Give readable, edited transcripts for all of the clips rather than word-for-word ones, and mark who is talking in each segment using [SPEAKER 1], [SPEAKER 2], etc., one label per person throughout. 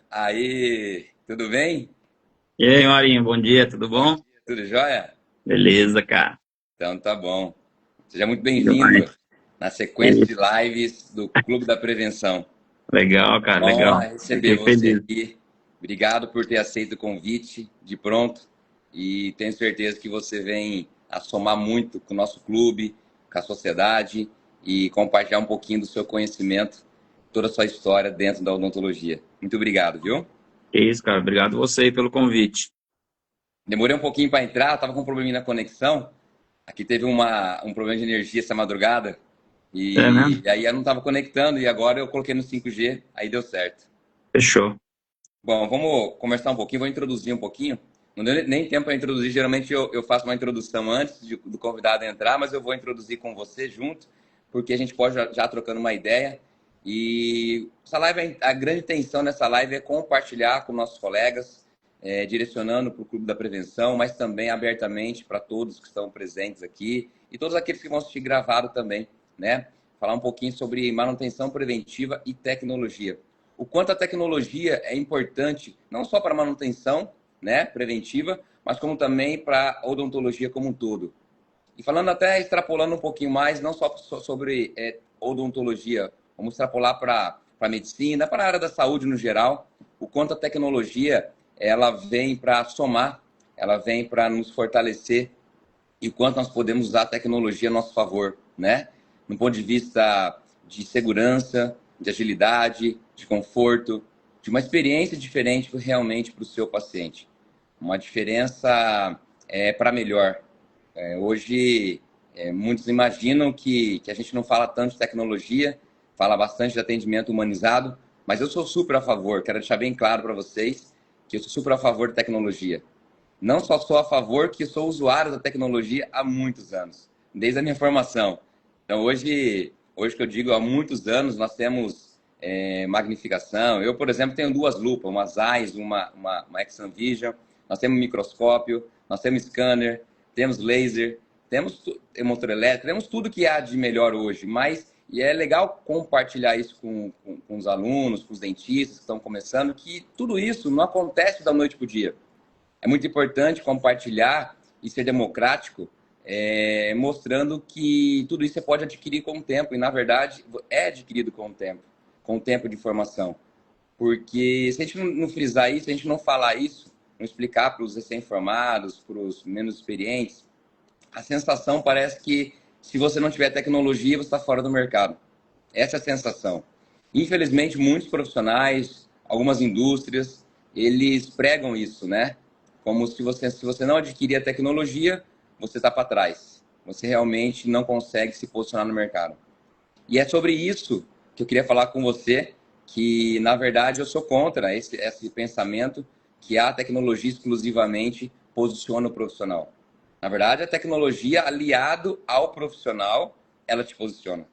[SPEAKER 1] Aí, tudo bem?
[SPEAKER 2] E aí, Marinho, bom dia, tudo
[SPEAKER 1] Bom
[SPEAKER 2] bom?
[SPEAKER 1] dia, tudo jóia?
[SPEAKER 2] Beleza, cara.
[SPEAKER 1] Então tá bom. Seja muito
[SPEAKER 2] Demais.
[SPEAKER 1] bem-vindo na
[SPEAKER 2] É
[SPEAKER 1] sequência de
[SPEAKER 2] isso.
[SPEAKER 1] lives do Clube da Prevenção.
[SPEAKER 2] Legal, cara, legal.
[SPEAKER 1] Honra receber
[SPEAKER 2] Fiquei
[SPEAKER 1] você
[SPEAKER 2] feliz.
[SPEAKER 1] aqui. Obrigado por ter aceito o convite de pronto e tenho certeza que você vem a somar muito com o nosso clube, com a sociedade e compartilhar um pouquinho do seu conhecimento, toda a sua história dentro da odontologia. Muito obrigado, viu?
[SPEAKER 2] Que isso, cara. Obrigado você aí pelo convite.
[SPEAKER 1] Demorei um pouquinho para entrar, estava com um probleminha na conexão. Aqui teve um problema de energia essa madrugada
[SPEAKER 2] É mesmo?
[SPEAKER 1] e aí eu não estava conectando e agora eu coloquei no 5G, aí deu certo.
[SPEAKER 2] Fechou.
[SPEAKER 1] Bom, vamos conversar um pouquinho, vou introduzir um pouquinho. Não deu nem tempo para introduzir, geralmente eu faço uma introdução antes do convidado entrar, mas eu vou introduzir com você junto, porque a gente pode já trocando uma ideia. E essa live, a grande intenção nessa live é compartilhar com nossos colegas, direcionando para o Clube da Prevenção, mas também abertamente para todos que estão presentes aqui e todos aqueles que vão assistir gravado também, né? Falar um pouquinho sobre manutenção preventiva e tecnologia. O quanto a tecnologia é importante, não só para a manutenção, né, preventiva, mas como também para a odontologia como um todo. E falando até, extrapolando um pouquinho mais, não só sobre odontologia, vamos extrapolar para a medicina, para a área da saúde no geral, o quanto a tecnologia ela vem para somar, ela vem para nos fortalecer e o quanto nós podemos usar a tecnologia a nosso favor, né? No ponto de vista de segurança, de agilidade, de conforto, de uma experiência diferente realmente para o seu paciente. Uma diferença para melhor. Hoje, muitos imaginam que a gente não fala tanto de tecnologia, fala bastante de atendimento humanizado, mas eu sou super a favor, quero deixar bem claro para vocês que eu sou super a favor de tecnologia. Não só sou a favor, que sou usuário da tecnologia há muitos anos, desde a minha formação. Então, hoje que eu digo, há muitos anos, nós temos magnificação. Eu, por exemplo, tenho duas lupas, uma Zeiss, uma Exam nós temos microscópio, nós temos scanner, temos laser, temos motor elétrico, temos tudo que há de melhor hoje, mas e é legal compartilhar isso com os alunos, com os dentistas que estão começando, que tudo isso não acontece da noite para o dia. É muito importante compartilhar e ser democrático, mostrando que tudo isso você pode adquirir com o tempo, e na verdade é adquirido com o tempo de formação. Porque se a gente não frisar isso, se a gente não falar isso, não explicar para os recém-formados, para os menos experientes, a sensação parece que se você não tiver tecnologia, você está fora do mercado. Essa é a sensação. Infelizmente, muitos profissionais, algumas indústrias, eles pregam isso, né? Como se você não adquirir a tecnologia, você está para trás. Você realmente não consegue se posicionar no mercado. E é sobre isso que eu queria falar com você, que na verdade eu sou contra esse pensamento que a tecnologia exclusivamente posiciona o profissional. Na verdade, a tecnologia aliado ao profissional, ela te posiciona,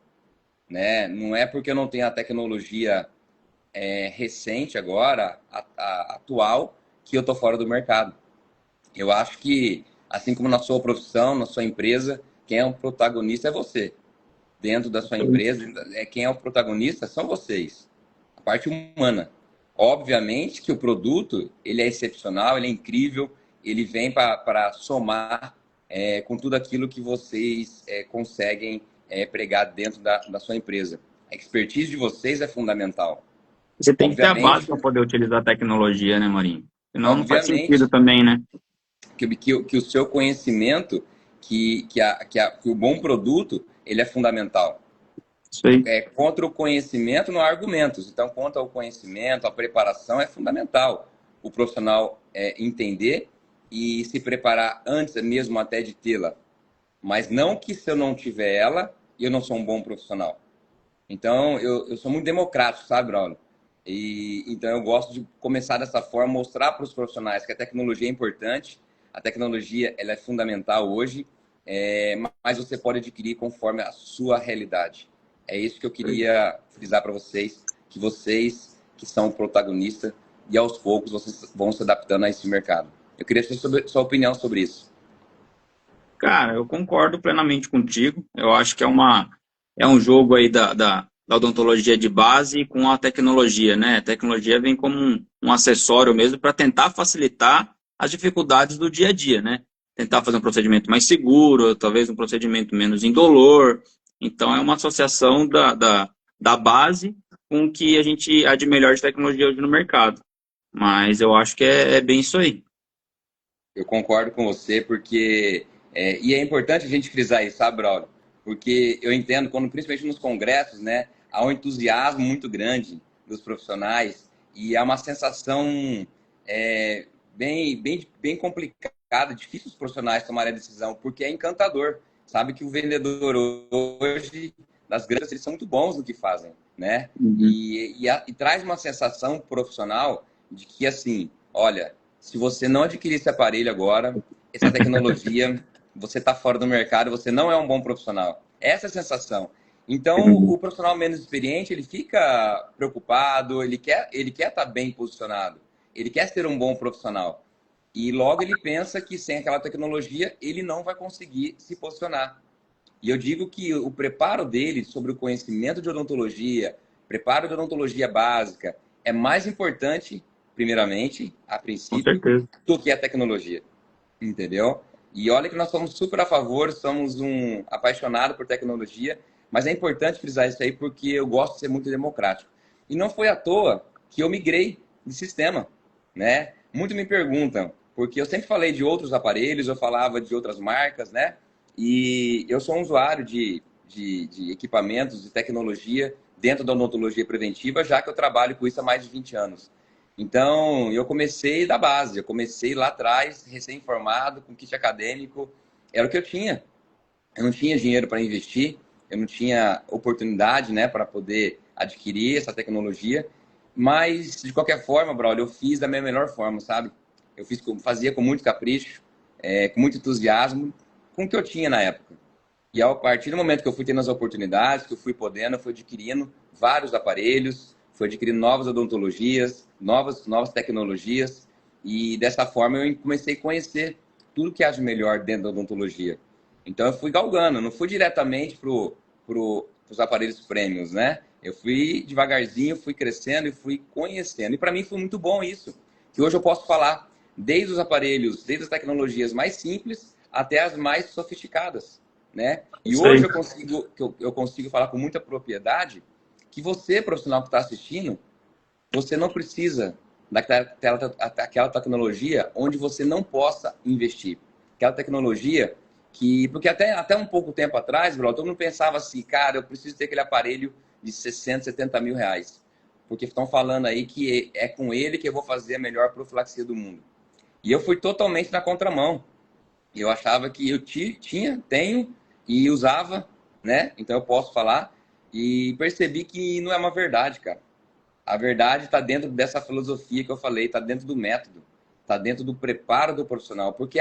[SPEAKER 1] né? Não é porque eu não tenho a tecnologia recente agora, atual, que eu estou fora do mercado. Eu acho que, assim como na sua profissão, na sua empresa, quem é o protagonista é você. Dentro da sua empresa, quem é o protagonista são vocês. A parte humana. Obviamente que o produto, ele é excepcional, ele é incrível, ele vem para somar com tudo aquilo que vocês conseguem pregar dentro da sua empresa. A expertise de vocês é fundamental.
[SPEAKER 2] Você tem que ter a base
[SPEAKER 1] Obviamente,
[SPEAKER 2] para poder utilizar a tecnologia, né, Marinho? Senão não faz sentido
[SPEAKER 1] obviamente
[SPEAKER 2] também, né?
[SPEAKER 1] que o seu conhecimento, que o bom produto, ele é fundamental.
[SPEAKER 2] Isso aí.
[SPEAKER 1] Contra o conhecimento não há argumentos. Então, contra o conhecimento, a preparação é fundamental. O profissional entender e se preparar antes mesmo até de tê-la. Mas não que se eu não tiver ela, eu não sou um bom profissional. Então, eu sou muito democrático, sabe, Braulio? Então, eu gosto de começar dessa forma, mostrar para os profissionais que a tecnologia é importante, a tecnologia ela é fundamental hoje, mas você pode adquirir conforme a sua realidade. É isso que eu queria frisar para vocês que são protagonistas, e aos poucos vocês vão se adaptando a esse mercado. Eu queria ter sua opinião sobre isso.
[SPEAKER 2] Cara, eu concordo plenamente contigo. Eu acho que é um jogo aí da odontologia de base com a tecnologia, né? A tecnologia vem como um acessório mesmo para tentar facilitar as dificuldades do dia a dia, né? Tentar fazer um procedimento mais seguro, talvez um procedimento menos indolor. Então, é uma associação da base com o que a gente há de melhor de tecnologia hoje no mercado. Mas eu acho que é bem isso aí.
[SPEAKER 1] Eu concordo com você, porque. E é importante a gente frisar isso, sabe, Braulio? Porque eu entendo, quando, principalmente nos congressos, né, há um entusiasmo muito grande dos profissionais e há uma sensação bem complicada, difícil os profissionais tomarem a decisão, porque é encantador. Sabe que o vendedor hoje, das grandes, eles são muito bons no que fazem, né?
[SPEAKER 2] Uhum.
[SPEAKER 1] E traz uma sensação profissional de que, assim, olha, se você não adquirir esse aparelho agora, essa tecnologia, você está fora do mercado, você não é um bom profissional. Essa é a sensação. Então,
[SPEAKER 2] Entendi.
[SPEAKER 1] o profissional menos experiente, ele fica preocupado, ele quer estar bem posicionado, ele quer ser um bom profissional. E logo ele pensa que sem aquela tecnologia, ele não vai conseguir se posicionar. E eu digo que o preparo dele sobre o conhecimento de odontologia, preparo de odontologia básica, é mais importante, primeiramente, a
[SPEAKER 2] Com
[SPEAKER 1] princípio,
[SPEAKER 2] certeza.
[SPEAKER 1] do que a tecnologia. Entendeu? E olha que nós somos super a favor, somos um apaixonado por tecnologia, mas é importante frisar isso aí porque eu gosto de ser muito democrático. E não foi à toa que eu migrei de sistema, né? Muito me perguntam, porque eu sempre falei de outros aparelhos, eu falava de outras marcas, né? E eu sou um usuário de equipamentos, de tecnologia dentro da odontologia preventiva, já que eu trabalho com isso há mais de 20 anos. Então, eu comecei da base, eu comecei lá atrás, recém-formado, com kit acadêmico, era o que eu tinha. Eu não tinha dinheiro para investir, eu não tinha oportunidade, né, para poder adquirir essa tecnologia, mas de qualquer forma, Braulio, eu fiz da minha melhor forma, sabe? Fazia com muito capricho, com muito entusiasmo, com o que eu tinha na época. E a partir do momento que eu fui tendo as oportunidades, que eu fui podendo, eu fui adquirindo vários aparelhos, fui adquirindo novas odontologias, novas tecnologias, e dessa forma eu comecei a conhecer tudo que há de melhor dentro da odontologia. Então eu fui galgando, não fui diretamente para os aparelhos premiums, né? Eu fui devagarzinho, fui crescendo e fui conhecendo. E para mim foi muito bom isso, que hoje eu posso falar desde os aparelhos, desde as tecnologias mais simples até as mais sofisticadas, né? E
[SPEAKER 2] Isso aí.
[SPEAKER 1] hoje eu consigo falar com muita propriedade que você, profissional que está assistindo, você não precisa daquela tecnologia onde você não possa investir. Aquela tecnologia que... Porque até um pouco tempo atrás, bro, todo mundo pensava assim, cara, eu preciso ter aquele aparelho de 60, 70 mil reais. Porque estão falando aí que é com ele que eu vou fazer a melhor profilaxia do mundo. E eu fui totalmente na contramão. Eu achava que eu tenho e usava, né? Então eu posso falar. E percebi que não é uma verdade, cara. A verdade está dentro dessa filosofia que eu falei, está dentro do método, está dentro do preparo do profissional, porque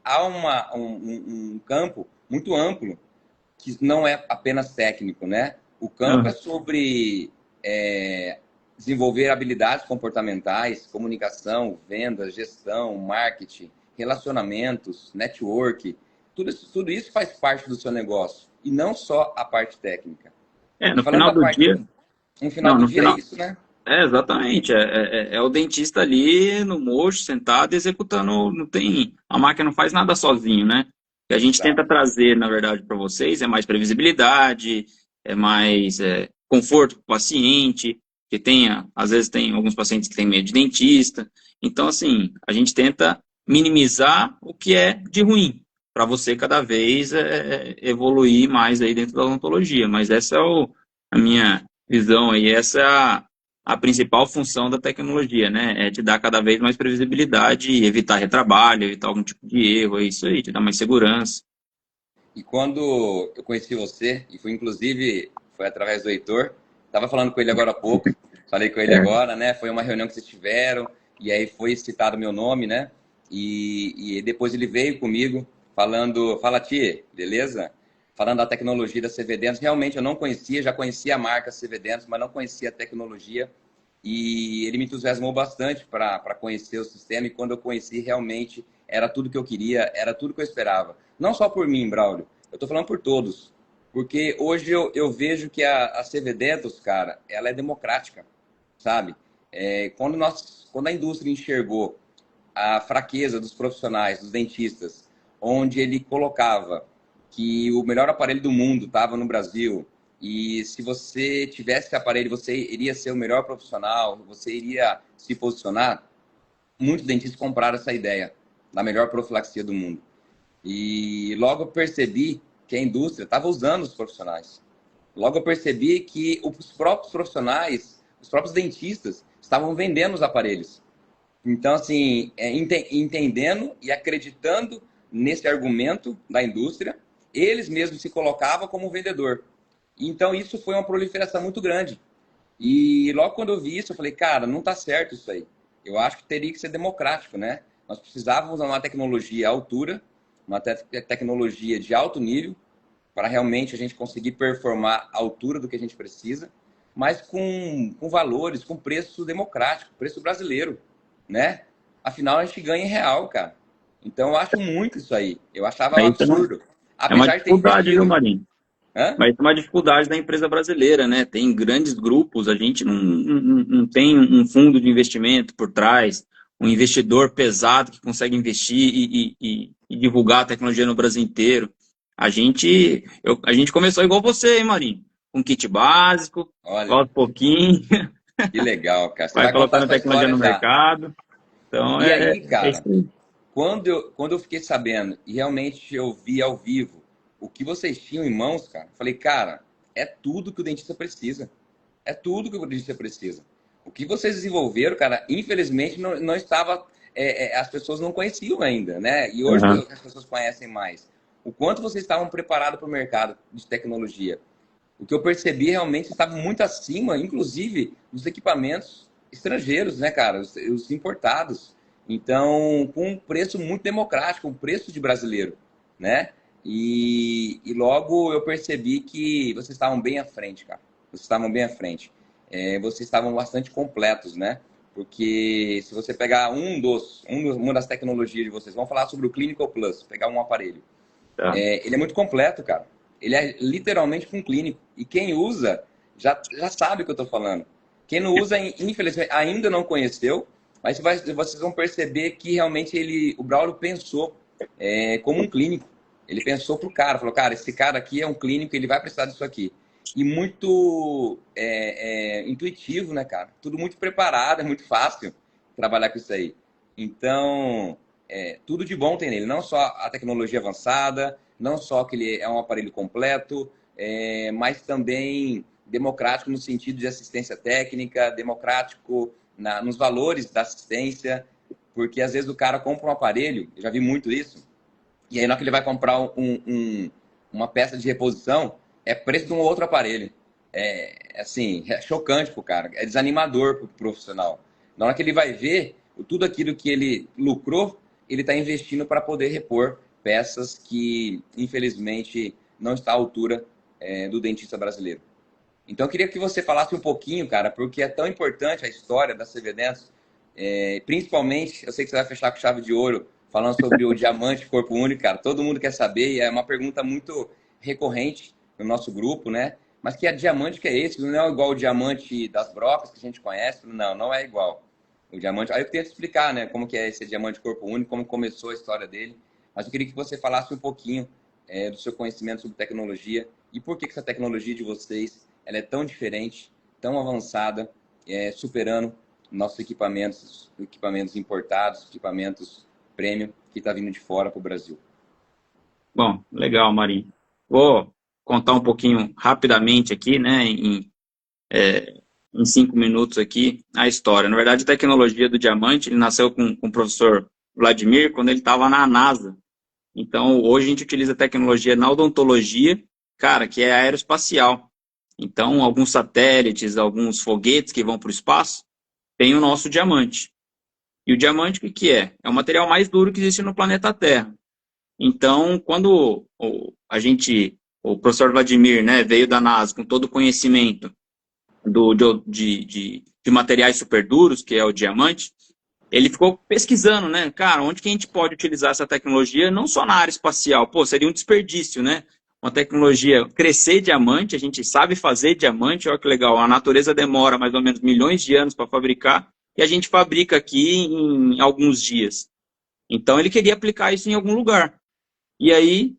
[SPEAKER 1] há um campo muito amplo que não é apenas técnico, né? O campo é
[SPEAKER 2] Aham.
[SPEAKER 1] sobre é, desenvolver habilidades comportamentais, comunicação, vendas, gestão, marketing, relacionamentos, network. Tudo isso faz parte do seu negócio e não só a parte técnica. E
[SPEAKER 2] No
[SPEAKER 1] falando
[SPEAKER 2] final
[SPEAKER 1] da
[SPEAKER 2] do
[SPEAKER 1] parte,
[SPEAKER 2] dia,
[SPEAKER 1] no final
[SPEAKER 2] não,
[SPEAKER 1] do
[SPEAKER 2] no
[SPEAKER 1] dia é
[SPEAKER 2] final,
[SPEAKER 1] isso, né?
[SPEAKER 2] exatamente, é o dentista ali no mocho, sentado, executando, não tem, a máquina não faz nada sozinho, né? O que a gente tenta
[SPEAKER 1] Exato.
[SPEAKER 2] trazer, na verdade, para vocês é mais previsibilidade, é mais conforto para o paciente, que tenha, às vezes tem alguns pacientes que têm medo de dentista, então, assim, a gente tenta minimizar o que é de ruim, para você cada vez evoluir mais aí dentro da odontologia, mas essa é a minha visão aí, essa é a principal função da tecnologia, né? É te dar cada vez mais previsibilidade e evitar retrabalho, evitar algum tipo de erro, é isso aí, te dar mais segurança.
[SPEAKER 1] E quando eu conheci você, e foi através do Heitor, estava falando com ele agora há pouco, falei com ele
[SPEAKER 2] É.
[SPEAKER 1] agora, né? Foi uma reunião que vocês tiveram, e aí foi citado meu nome, né? E depois ele veio comigo falando, fala, Tia, beleza? Falando da tecnologia da CV Dentro. Realmente eu não conhecia, já conhecia a marca CV Dentro, mas não conhecia a tecnologia. E ele me entusiasmou bastante para conhecer o sistema. E quando eu conheci, realmente era tudo que eu queria, era tudo que eu esperava. Não só por mim, Braulio. Eu estou falando Porque hoje eu vejo que a CV Dentos, cara, ela é democrática, sabe? Quando a indústria enxergou a fraqueza dos profissionais, dos dentistas, onde ele colocava que o melhor aparelho do mundo estava no Brasil, e se você tivesse esse aparelho, você iria ser o melhor profissional, você iria se posicionar, muitos dentistas compraram essa ideia da melhor profilaxia do mundo. E logo eu percebi que a indústria estava usando os profissionais. Logo eu percebi que os próprios profissionais, os próprios dentistas, estavam vendendo os aparelhos. Então, assim, entendendo e acreditando nesse argumento da indústria, eles mesmos se colocavam como vendedor. Então, isso foi uma proliferação muito grande. E logo quando eu vi isso, eu falei, cara, não está certo isso aí. Eu acho que teria que ser democrático, né? Nós precisávamos de uma tecnologia à altura, uma tecnologia de alto nível, para realmente a gente conseguir performar à altura do que a gente precisa, mas com valores, com preço democrático, preço brasileiro, né? Afinal, a gente ganha em real, cara. Então, eu acho muito isso aí. Eu achava um
[SPEAKER 2] Aí também
[SPEAKER 1] absurdo.
[SPEAKER 2] é uma
[SPEAKER 1] Apesar de ter
[SPEAKER 2] dificuldade, viu,
[SPEAKER 1] investido.
[SPEAKER 2] Marinho?
[SPEAKER 1] Hã?
[SPEAKER 2] Mas é uma dificuldade da empresa brasileira, né? Tem grandes grupos, a gente não tem um fundo de investimento por trás, um investidor pesado que consegue investir e divulgar a tecnologia no Brasil inteiro. A gente começou igual você, hein, Marinho? Com kit básico,
[SPEAKER 1] Olha,
[SPEAKER 2] aos pouquinho,
[SPEAKER 1] que legal, cara. Você
[SPEAKER 2] vai
[SPEAKER 1] vai contar a
[SPEAKER 2] colocando a
[SPEAKER 1] sua
[SPEAKER 2] tecnologia
[SPEAKER 1] história
[SPEAKER 2] no
[SPEAKER 1] já.
[SPEAKER 2] mercado. Então,
[SPEAKER 1] E aí,
[SPEAKER 2] é isso
[SPEAKER 1] cara,
[SPEAKER 2] aí.
[SPEAKER 1] quando eu fiquei sabendo e realmente eu vi ao vivo o que vocês tinham em mãos, cara, falei, cara, é tudo que o dentista precisa. É tudo que o dentista precisa. O que vocês desenvolveram, cara, infelizmente não estava. As pessoas não conheciam ainda, né? E hoje
[SPEAKER 2] Aham.
[SPEAKER 1] as pessoas conhecem mais. O quanto vocês estavam preparados para o mercado de tecnologia. O que eu percebi realmente estava muito acima, inclusive, dos equipamentos estrangeiros, né, cara? Os importados. Então, com um preço muito democrático, um preço de brasileiro, né? E logo eu percebi que vocês estavam bem à frente, cara. Vocês estavam bem à frente. Vocês estavam bastante completos, né? Porque se você pegar uma das tecnologias de vocês, vamos falar sobre o Clinical Plus, pegar um aparelho.
[SPEAKER 2] Tá.
[SPEAKER 1] Ele é muito completo, cara. Ele é literalmente um clínico. E quem usa já sabe o que eu estou falando. Quem não usa, infelizmente, ainda não conheceu, mas vocês vão perceber que realmente o Braulio pensou como um clínico. Ele pensou pro cara, falou, cara, esse cara aqui é um clínico, ele vai precisar disso aqui. E muito intuitivo, né, cara? Tudo muito preparado, é muito fácil trabalhar com isso aí. Então, tudo de bom tem nele. Não só a tecnologia avançada, não só que ele é um aparelho completo, mas também democrático no sentido de assistência técnica, democrático nos valores da assistência, porque às vezes o cara compra um aparelho, eu já vi muito isso, e aí na hora que ele vai comprar uma peça de reposição, é preço de um outro aparelho. Assim, é chocante pro cara, é desanimador pro profissional. Na hora que ele vai ver, tudo aquilo que ele lucrou, ele está investindo para poder repor peças que, infelizmente, não está à altura do dentista brasileiro. Então, eu queria que você falasse um pouquinho, cara, porque é tão importante a história da CV Dental, principalmente, eu sei que você vai fechar com chave de ouro, falando sobre o diamante corpo único, cara. Todo mundo quer saber e é uma pergunta muito recorrente no nosso grupo, né? Mas que diamante que é esse? Não é igual o diamante das brocas que a gente conhece? Não, não é igual. O diamante. Aí eu tento explicar, né, como que é esse diamante corpo único, como começou a história dele. Mas eu queria que você falasse um pouquinho do seu conhecimento sobre tecnologia e por que essa tecnologia de vocês ela é tão diferente, tão avançada, superando nossos equipamentos importados, equipamentos premium que está vindo de fora para o Brasil.
[SPEAKER 2] Bom, legal, Marinho. Vou contar um pouquinho rapidamente aqui, né, em 5 minutos aqui, a história. Na verdade, a tecnologia do diamante, ele nasceu com o professor Vladimir quando ele estava na NASA. Então, hoje a gente utiliza tecnologia na odontologia, cara, que é aeroespacial. Então, alguns satélites, alguns foguetes que vão para o espaço, tem o nosso diamante. E o diamante, o que que é? É o material mais duro que existe no planeta Terra. Então, quando o professor Vladimir, né, veio da NASA com todo o conhecimento de materiais super duros, que é o diamante, ele ficou pesquisando, né, cara, onde que a gente pode utilizar essa tecnologia, não só na área espacial, pô, seria um desperdício, né? uma tecnologia crescer diamante, a gente sabe fazer diamante, olha que legal, a natureza demora mais ou menos milhões de anos para fabricar, e a gente fabrica aqui em alguns dias. Então ele queria aplicar isso em algum lugar. E aí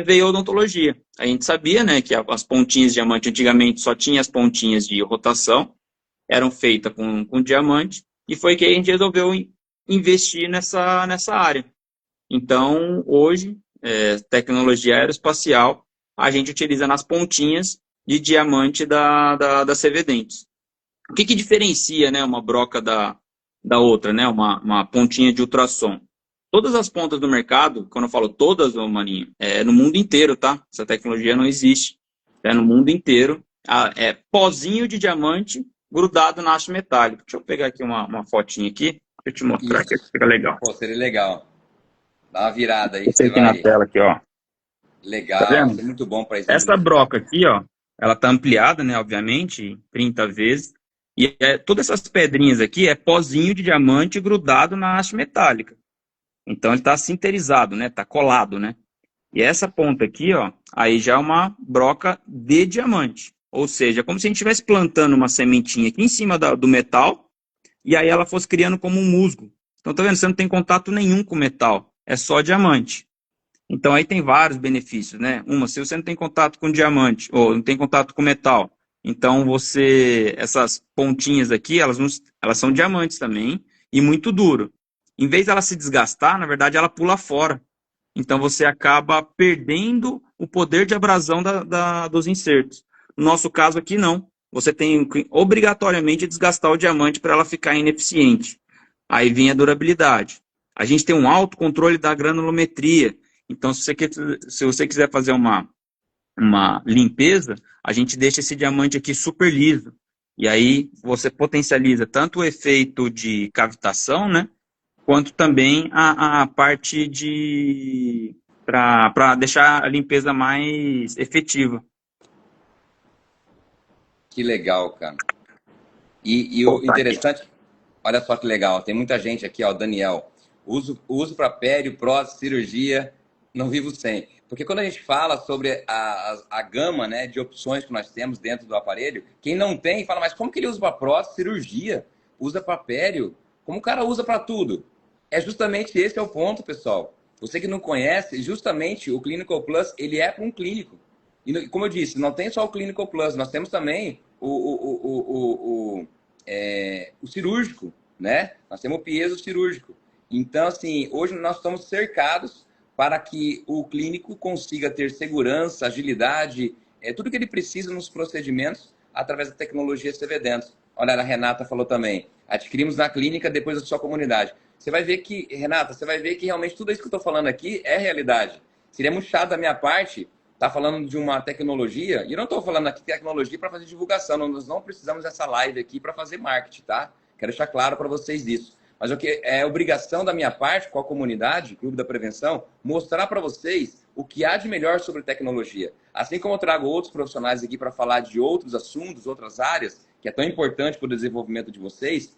[SPEAKER 2] veio a odontologia. A gente sabia, né, que as pontinhas de diamante antigamente só tinha as pontinhas de rotação, eram feitas com diamante, e foi que a gente resolveu investir nessa área. Então, hoje, tecnologia aeroespacial, a gente utiliza nas pontinhas de diamante da CV Dentes. O que diferencia, né, uma broca da outra, né, uma pontinha de ultrassom? Todas as pontas do mercado, quando eu falo todas, ô Maninho, é no mundo inteiro, tá? Essa tecnologia não existe. É no mundo inteiro. É pozinho de diamante grudado na haste metálica. Deixa eu pegar aqui uma fotinha aqui, pra eu te mostrar que
[SPEAKER 1] Isso.
[SPEAKER 2] fica legal.
[SPEAKER 1] Pô, seria legal. Dá uma virada aí que
[SPEAKER 2] Esse
[SPEAKER 1] você
[SPEAKER 2] aqui na
[SPEAKER 1] vai.
[SPEAKER 2] tela, aqui, ó. Tá
[SPEAKER 1] Legal, isso
[SPEAKER 2] vendo?
[SPEAKER 1] é muito bom para
[SPEAKER 2] Essa
[SPEAKER 1] exemplificar.
[SPEAKER 2] broca aqui, ó, ela tá ampliada, né, obviamente, 30 vezes. E todas essas pedrinhas aqui é pozinho de diamante grudado na haste metálica. Então ele está sinterizado, né? Está colado, né? E essa ponta aqui, ó, aí já é uma broca de diamante. Ou seja, é como se a gente estivesse plantando uma sementinha aqui em cima do metal e aí ela fosse criando como um musgo. Então, tá vendo? Você não tem contato nenhum com o metal. É só diamante. Então, aí tem vários benefícios, né? Se você não tem contato com diamante ou não tem contato com metal, então essas pontinhas aqui, elas são diamantes também e muito duro. Em vez dela se desgastar, na verdade, ela pula fora. Então você acaba perdendo o poder de abrasão dos insertos. No nosso caso aqui, não. Você tem que obrigatoriamente desgastar o diamante para ela ficar ineficiente. Aí vem a durabilidade. A gente tem um alto controle da granulometria. Então, se você quiser fazer uma limpeza, a gente deixa esse diamante aqui super liso. E aí você potencializa tanto o efeito de cavitação, né? Quanto também a parte para deixar a limpeza mais efetiva.
[SPEAKER 1] Que legal, cara. E
[SPEAKER 2] Vou
[SPEAKER 1] o
[SPEAKER 2] voltar aqui.
[SPEAKER 1] interessante, olha só que legal, tem muita gente aqui, ó, Daniel. Uso para pério, prótese, cirurgia, não vivo sem. Porque quando a gente fala sobre a gama, né, de opções que nós temos dentro do aparelho, quem não tem fala, mas como que ele usa para prótese, cirurgia, usa para pério? Como o cara usa para tudo? É justamente esse é o ponto, pessoal. Você que não conhece, justamente o Clinical Plus, ele é para um clínico. E como eu disse, não tem só o Clinical Plus, nós temos também o cirúrgico, né? Nós temos o piezo cirúrgico. Então, assim, hoje nós estamos cercados para que o clínico consiga ter segurança, agilidade, tudo que ele precisa nos procedimentos através da tecnologia CV Dental. Olha, a Renata falou também. Adquirimos na clínica depois da sua comunidade. Você vai ver que, Renata, você vai ver que realmente tudo isso que eu estou falando aqui é realidade. Seria muito chato da minha parte estar falando de uma tecnologia, e eu não estou falando aqui de tecnologia para fazer divulgação, nós não precisamos dessa live aqui para fazer marketing, tá? Quero deixar claro para vocês isso. Mas o que é obrigação da minha parte, com a comunidade, Clube da Prevenção, mostrar para vocês o que há de melhor sobre tecnologia. Assim como eu trago outros profissionais aqui para falar de outros assuntos, outras áreas, que é tão importante para o desenvolvimento de vocês,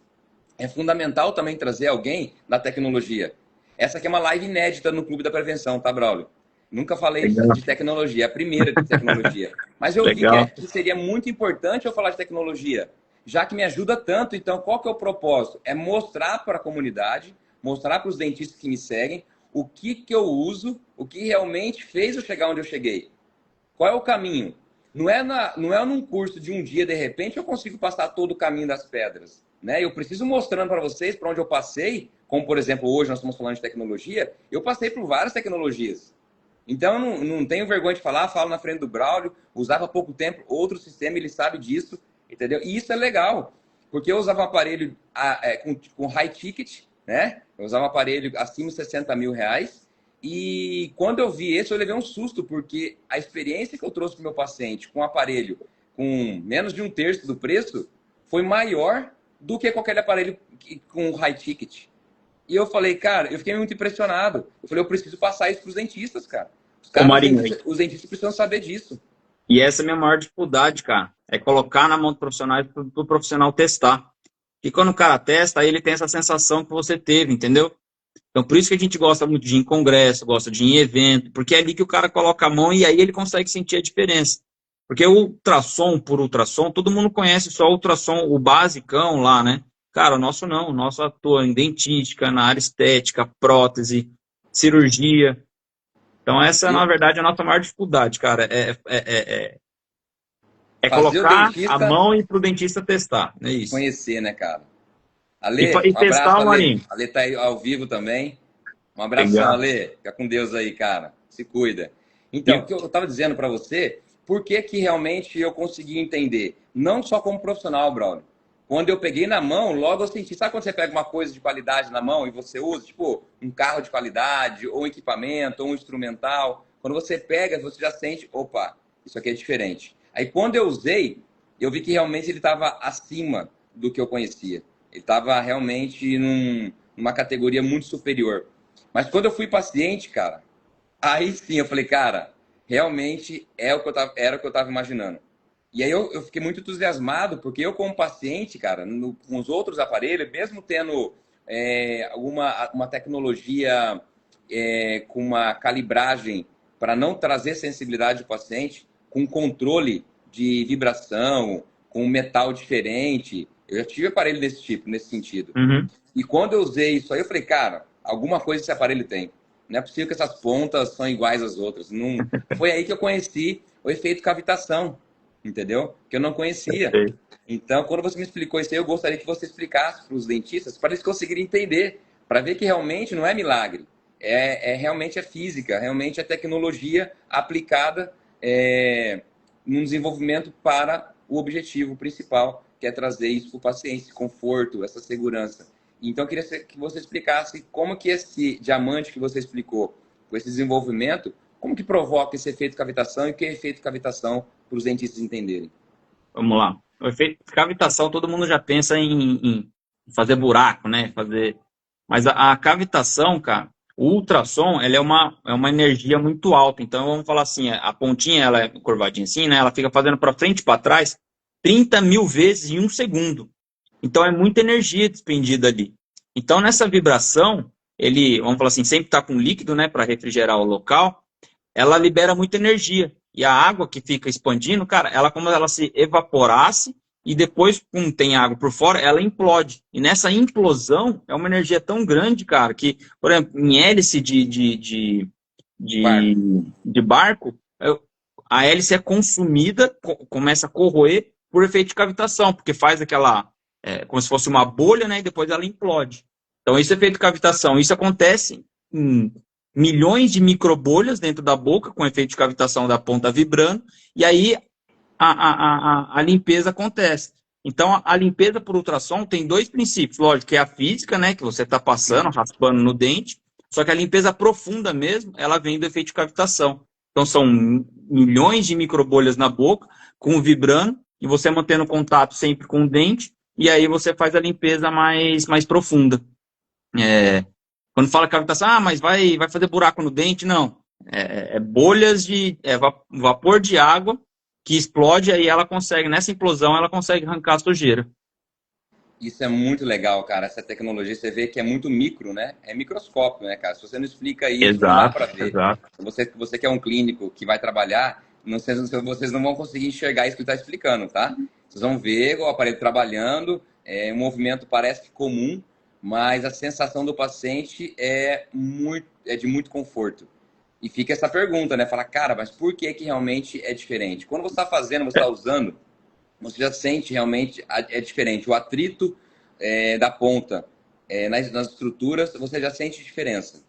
[SPEAKER 1] é fundamental também trazer alguém da tecnologia. Essa aqui é uma live inédita no Clube da Prevenção, tá, Braulio? Nunca falei
[SPEAKER 2] Legal.
[SPEAKER 1] de tecnologia, é a primeira de tecnologia. Mas eu vi
[SPEAKER 2] Legal.
[SPEAKER 1] que seria muito importante eu falar de tecnologia, já que me ajuda tanto. Então, qual que é o propósito? É mostrar para a comunidade, mostrar para os dentistas que me seguem o que eu uso, o que realmente fez eu chegar onde eu cheguei. Qual é o caminho? Não é num curso de um dia, de repente, eu consigo passar todo o caminho das pedras. Né? Eu preciso mostrando para vocês para onde eu passei, como, por exemplo, hoje nós estamos falando de tecnologia, eu passei por várias tecnologias. Então, eu não tenho vergonha de falar, falo na frente do Braulio, usava há pouco tempo outro sistema, ele sabe disso, entendeu? E isso é legal, porque eu usava um aparelho com high ticket, né? Eu usava um aparelho acima de 60 mil reais, e quando eu vi esse, eu levei um susto, porque a experiência que eu trouxe para o meu paciente com um aparelho com menos de um terço do preço foi maior do que qualquer aparelho com high ticket. E eu falei, cara, eu fiquei muito impressionado. Eu falei, eu preciso passar isso para os dentistas, cara.
[SPEAKER 2] Ô, Marinho,
[SPEAKER 1] Os dentistas precisam saber disso.
[SPEAKER 2] e essa é a minha maior dificuldade, cara. É colocar na mão do profissional para o profissional testar. E quando o cara testa, aí ele tem essa sensação que você teve, entendeu? Então, por isso que a gente gosta muito de ir em congresso, gosta de ir em evento, porque é ali que o cara coloca a mão e aí ele consegue sentir a diferença. Porque o ultrassom por ultrassom, todo mundo conhece só o ultrassom, o basicão lá, né? Cara, o nosso não, o nosso atua em dentística, na área estética, prótese, cirurgia. Então, essa, na
[SPEAKER 1] E
[SPEAKER 2] verdade, é a nossa maior dificuldade, cara. É
[SPEAKER 1] fazer o
[SPEAKER 2] colocar a
[SPEAKER 1] dentista
[SPEAKER 2] mão e para o dentista testar. É isso.
[SPEAKER 1] conhecer, né, cara?
[SPEAKER 2] E,
[SPEAKER 1] Ale,
[SPEAKER 2] e
[SPEAKER 1] um abraço,
[SPEAKER 2] testar,
[SPEAKER 1] Ale.
[SPEAKER 2] Marinho.
[SPEAKER 1] Ale tá aí ao vivo também. Um abração,
[SPEAKER 2] Legal.
[SPEAKER 1] Ale. Fica com Deus aí, cara. Se cuida. Então, o
[SPEAKER 2] E,
[SPEAKER 1] que eu estava dizendo para você, por que que realmente eu consegui entender? Não só como profissional, Braulio. Quando eu peguei na mão, logo eu senti. Sabe quando você pega uma coisa de qualidade na mão e você usa, tipo, um carro de qualidade, ou um equipamento, ou um instrumental? Quando você pega, você já sente, opa, isso aqui é diferente. Aí quando eu usei, eu vi que realmente ele estava acima do que eu conhecia. Ele estava realmente numa categoria muito superior. Mas quando eu fui paciente, cara, aí sim eu falei, cara, realmente é o que era o que eu estava imaginando. E aí eu fiquei muito entusiasmado, porque eu, como paciente, cara, com os outros aparelhos, mesmo tendo uma tecnologia com uma calibragem para não trazer sensibilidade ao paciente, com controle de vibração, com metal diferente, eu já tive aparelho desse tipo, nesse sentido.
[SPEAKER 2] uhum,
[SPEAKER 1] E quando eu usei isso aí, eu falei, cara, alguma coisa esse aparelho tem. Não é possível que essas pontas são iguais às outras. Não... Foi aí que eu conheci o efeito cavitação, entendeu? Que eu não conhecia.
[SPEAKER 2] sei.
[SPEAKER 1] Então, quando você me explicou isso aí, eu gostaria que você explicasse para os dentistas, para eles conseguirem entender, para ver que realmente não é milagre. Realmente é física, realmente é tecnologia aplicada num desenvolvimento para o objetivo principal, que é trazer isso para o paciente, esse conforto, essa segurança. Então, eu queria que você explicasse como que esse diamante que você explicou, com esse desenvolvimento, como que provoca esse efeito cavitação e o que é efeito cavitação para os dentistas entenderem.
[SPEAKER 2] Vamos lá. O efeito de cavitação, todo mundo já pensa em fazer buraco, né? Fazer... Mas a cavitação, cara, o ultrassom, ela é uma energia muito alta. Então, vamos falar assim, a pontinha, ela é curvadinha assim, né? Ela fica fazendo para frente e para trás 30 mil vezes em um segundo. Então, é muita energia despendida ali. Então, nessa vibração, ele, vamos falar assim, sempre está com líquido, né? Para refrigerar o local, ela libera muita energia. E a água que fica expandindo, cara, ela como ela se evaporasse e depois, como tem água por fora, ela implode. E nessa implosão é uma energia tão grande, cara, que, por exemplo, em hélice
[SPEAKER 1] Barco.
[SPEAKER 2] de barco, a hélice é consumida, começa a corroer por efeito de cavitação, porque faz aquela, como se fosse uma bolha, né, e depois ela implode. Então, isso é efeito de cavitação. Isso acontece em milhões de microbolhas dentro da boca, com efeito de cavitação da ponta vibrando, e aí a limpeza acontece. Então, a limpeza por ultrassom tem dois princípios. Lógico, que é a física, né, que você está passando, raspando no dente, só que a limpeza profunda mesmo, ela vem do efeito de cavitação. Então, são milhões de microbolhas na boca, com vibrando, e você mantendo contato sempre com o dente, e aí você faz a limpeza mais profunda. Quando fala cavitação, mas vai fazer buraco no dente? Não. Bolhas de vapor de água que explode, aí ela consegue, nessa implosão, ela consegue arrancar a sujeira.
[SPEAKER 1] Isso é muito legal, cara. Essa tecnologia, você vê que é muito micro, né? É microscópio, né, cara? Se você não explica isso, não dá
[SPEAKER 2] Exato,
[SPEAKER 1] para ver.
[SPEAKER 2] exato.
[SPEAKER 1] Você que é um clínico que vai trabalhar, vocês não vão conseguir enxergar isso que está explicando, tá? Vocês vão ver o aparelho trabalhando, o movimento parece que comum, mas a sensação do paciente é de muito conforto. E fica essa pergunta, né? Fala, cara, mas por que que realmente é diferente? Quando você está fazendo, você está usando, você já sente realmente é diferente. O atrito da ponta nas estruturas, você já sente diferença.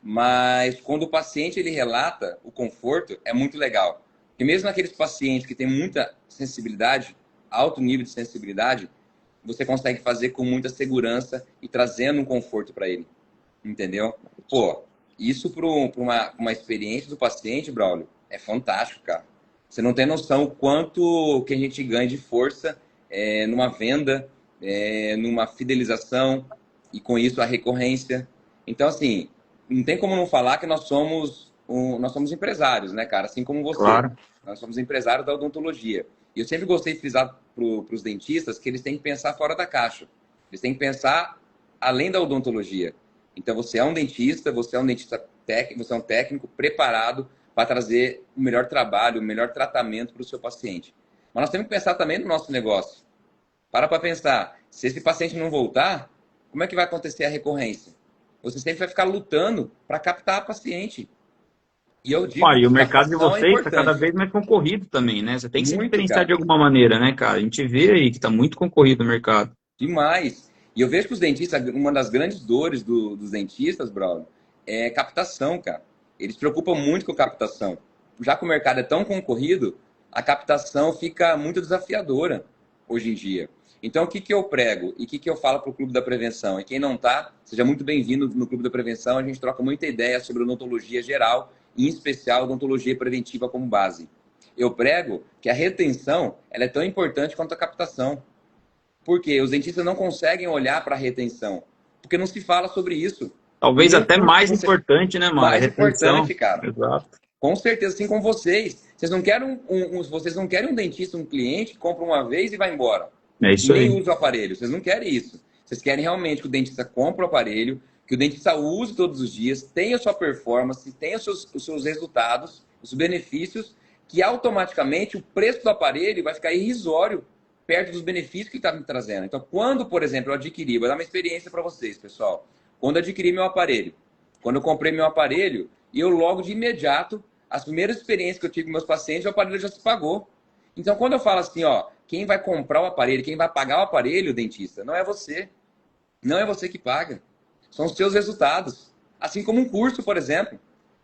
[SPEAKER 1] Mas quando o paciente ele relata o conforto, é muito legal. Porque mesmo naqueles pacientes que têm muita sensibilidade, alto nível de sensibilidade, você consegue fazer com muita segurança e trazendo um conforto para ele. Entendeu? Pô, isso para uma experiência do paciente, Braulio, é fantástico, cara. Você não tem noção o quanto que a gente ganha de força numa venda, numa fidelização e com isso a recorrência. Então, assim, não tem como não falar que nós somos empresários, né, cara? Assim como você.
[SPEAKER 2] Claro.
[SPEAKER 1] Nós somos empresários da odontologia. E eu sempre gostei de frisar para os dentistas que eles têm que pensar fora da caixa. Eles têm que pensar além da odontologia. Então, você é um dentista técnico, você é um técnico preparado para trazer o melhor trabalho, o melhor tratamento para o seu paciente. Mas nós temos que pensar também no nosso negócio. Para pensar, se esse paciente não voltar, como é que vai acontecer a recorrência? Você sempre vai ficar lutando para captar paciente. E eu digo
[SPEAKER 2] E o
[SPEAKER 1] que
[SPEAKER 2] mercado de
[SPEAKER 1] captação é
[SPEAKER 2] vocês está cada
[SPEAKER 1] importante.
[SPEAKER 2] vez mais concorrido também, né? Você tem que se
[SPEAKER 1] Muito,
[SPEAKER 2] diferenciar de
[SPEAKER 1] cara.
[SPEAKER 2] alguma maneira, né, cara? A gente vê aí que está muito concorrido o mercado.
[SPEAKER 1] Demais. E eu vejo que os dentistas, uma das grandes dores dos dentistas, Bruno, é captação, cara. Eles se preocupam muito com captação. Já que o mercado é tão concorrido, a captação fica muito desafiadora hoje em dia. Então, o que, que eu prego e o que, que eu falo para o Clube da Prevenção? E quem não está, seja muito bem-vindo no Clube da Prevenção. A gente troca muita ideia sobre odontologia geral, e em especial odontologia preventiva como base. Eu prego que a retenção ela é tão importante quanto a captação. Porque os dentistas não conseguem olhar para a retenção, porque não se fala sobre isso. Em
[SPEAKER 2] Talvez
[SPEAKER 1] nenhum
[SPEAKER 2] até
[SPEAKER 1] curso
[SPEAKER 2] mais
[SPEAKER 1] você...
[SPEAKER 2] importante, né, Mário?
[SPEAKER 1] Mais
[SPEAKER 2] Retenção.
[SPEAKER 1] importante, cara.
[SPEAKER 2] Exato.
[SPEAKER 1] Com certeza, assim como vocês. Vocês não querem vocês não querem um dentista, um cliente que compra uma vez e vai embora.
[SPEAKER 2] É
[SPEAKER 1] E
[SPEAKER 2] isso
[SPEAKER 1] nem
[SPEAKER 2] aí.
[SPEAKER 1] usa o aparelho. Vocês não querem isso. Vocês querem realmente que o dentista compre o aparelho, que o dentista use todos os dias, tenha a sua performance, tenha os seus resultados, os benefícios, que automaticamente o preço do aparelho vai ficar irrisório perto dos benefícios que está me trazendo. Então, quando, por exemplo, eu adquiri, vou dar uma experiência para vocês, pessoal. Quando eu adquiri meu aparelho, quando eu comprei meu aparelho, eu logo de imediato, as primeiras experiências que eu tive com meus pacientes, o aparelho já se pagou. Então, quando eu falo assim, ó, quem vai comprar o aparelho, quem vai pagar o aparelho, dentista, não é você. Não é você que paga. São os seus resultados. Assim como um curso, por exemplo.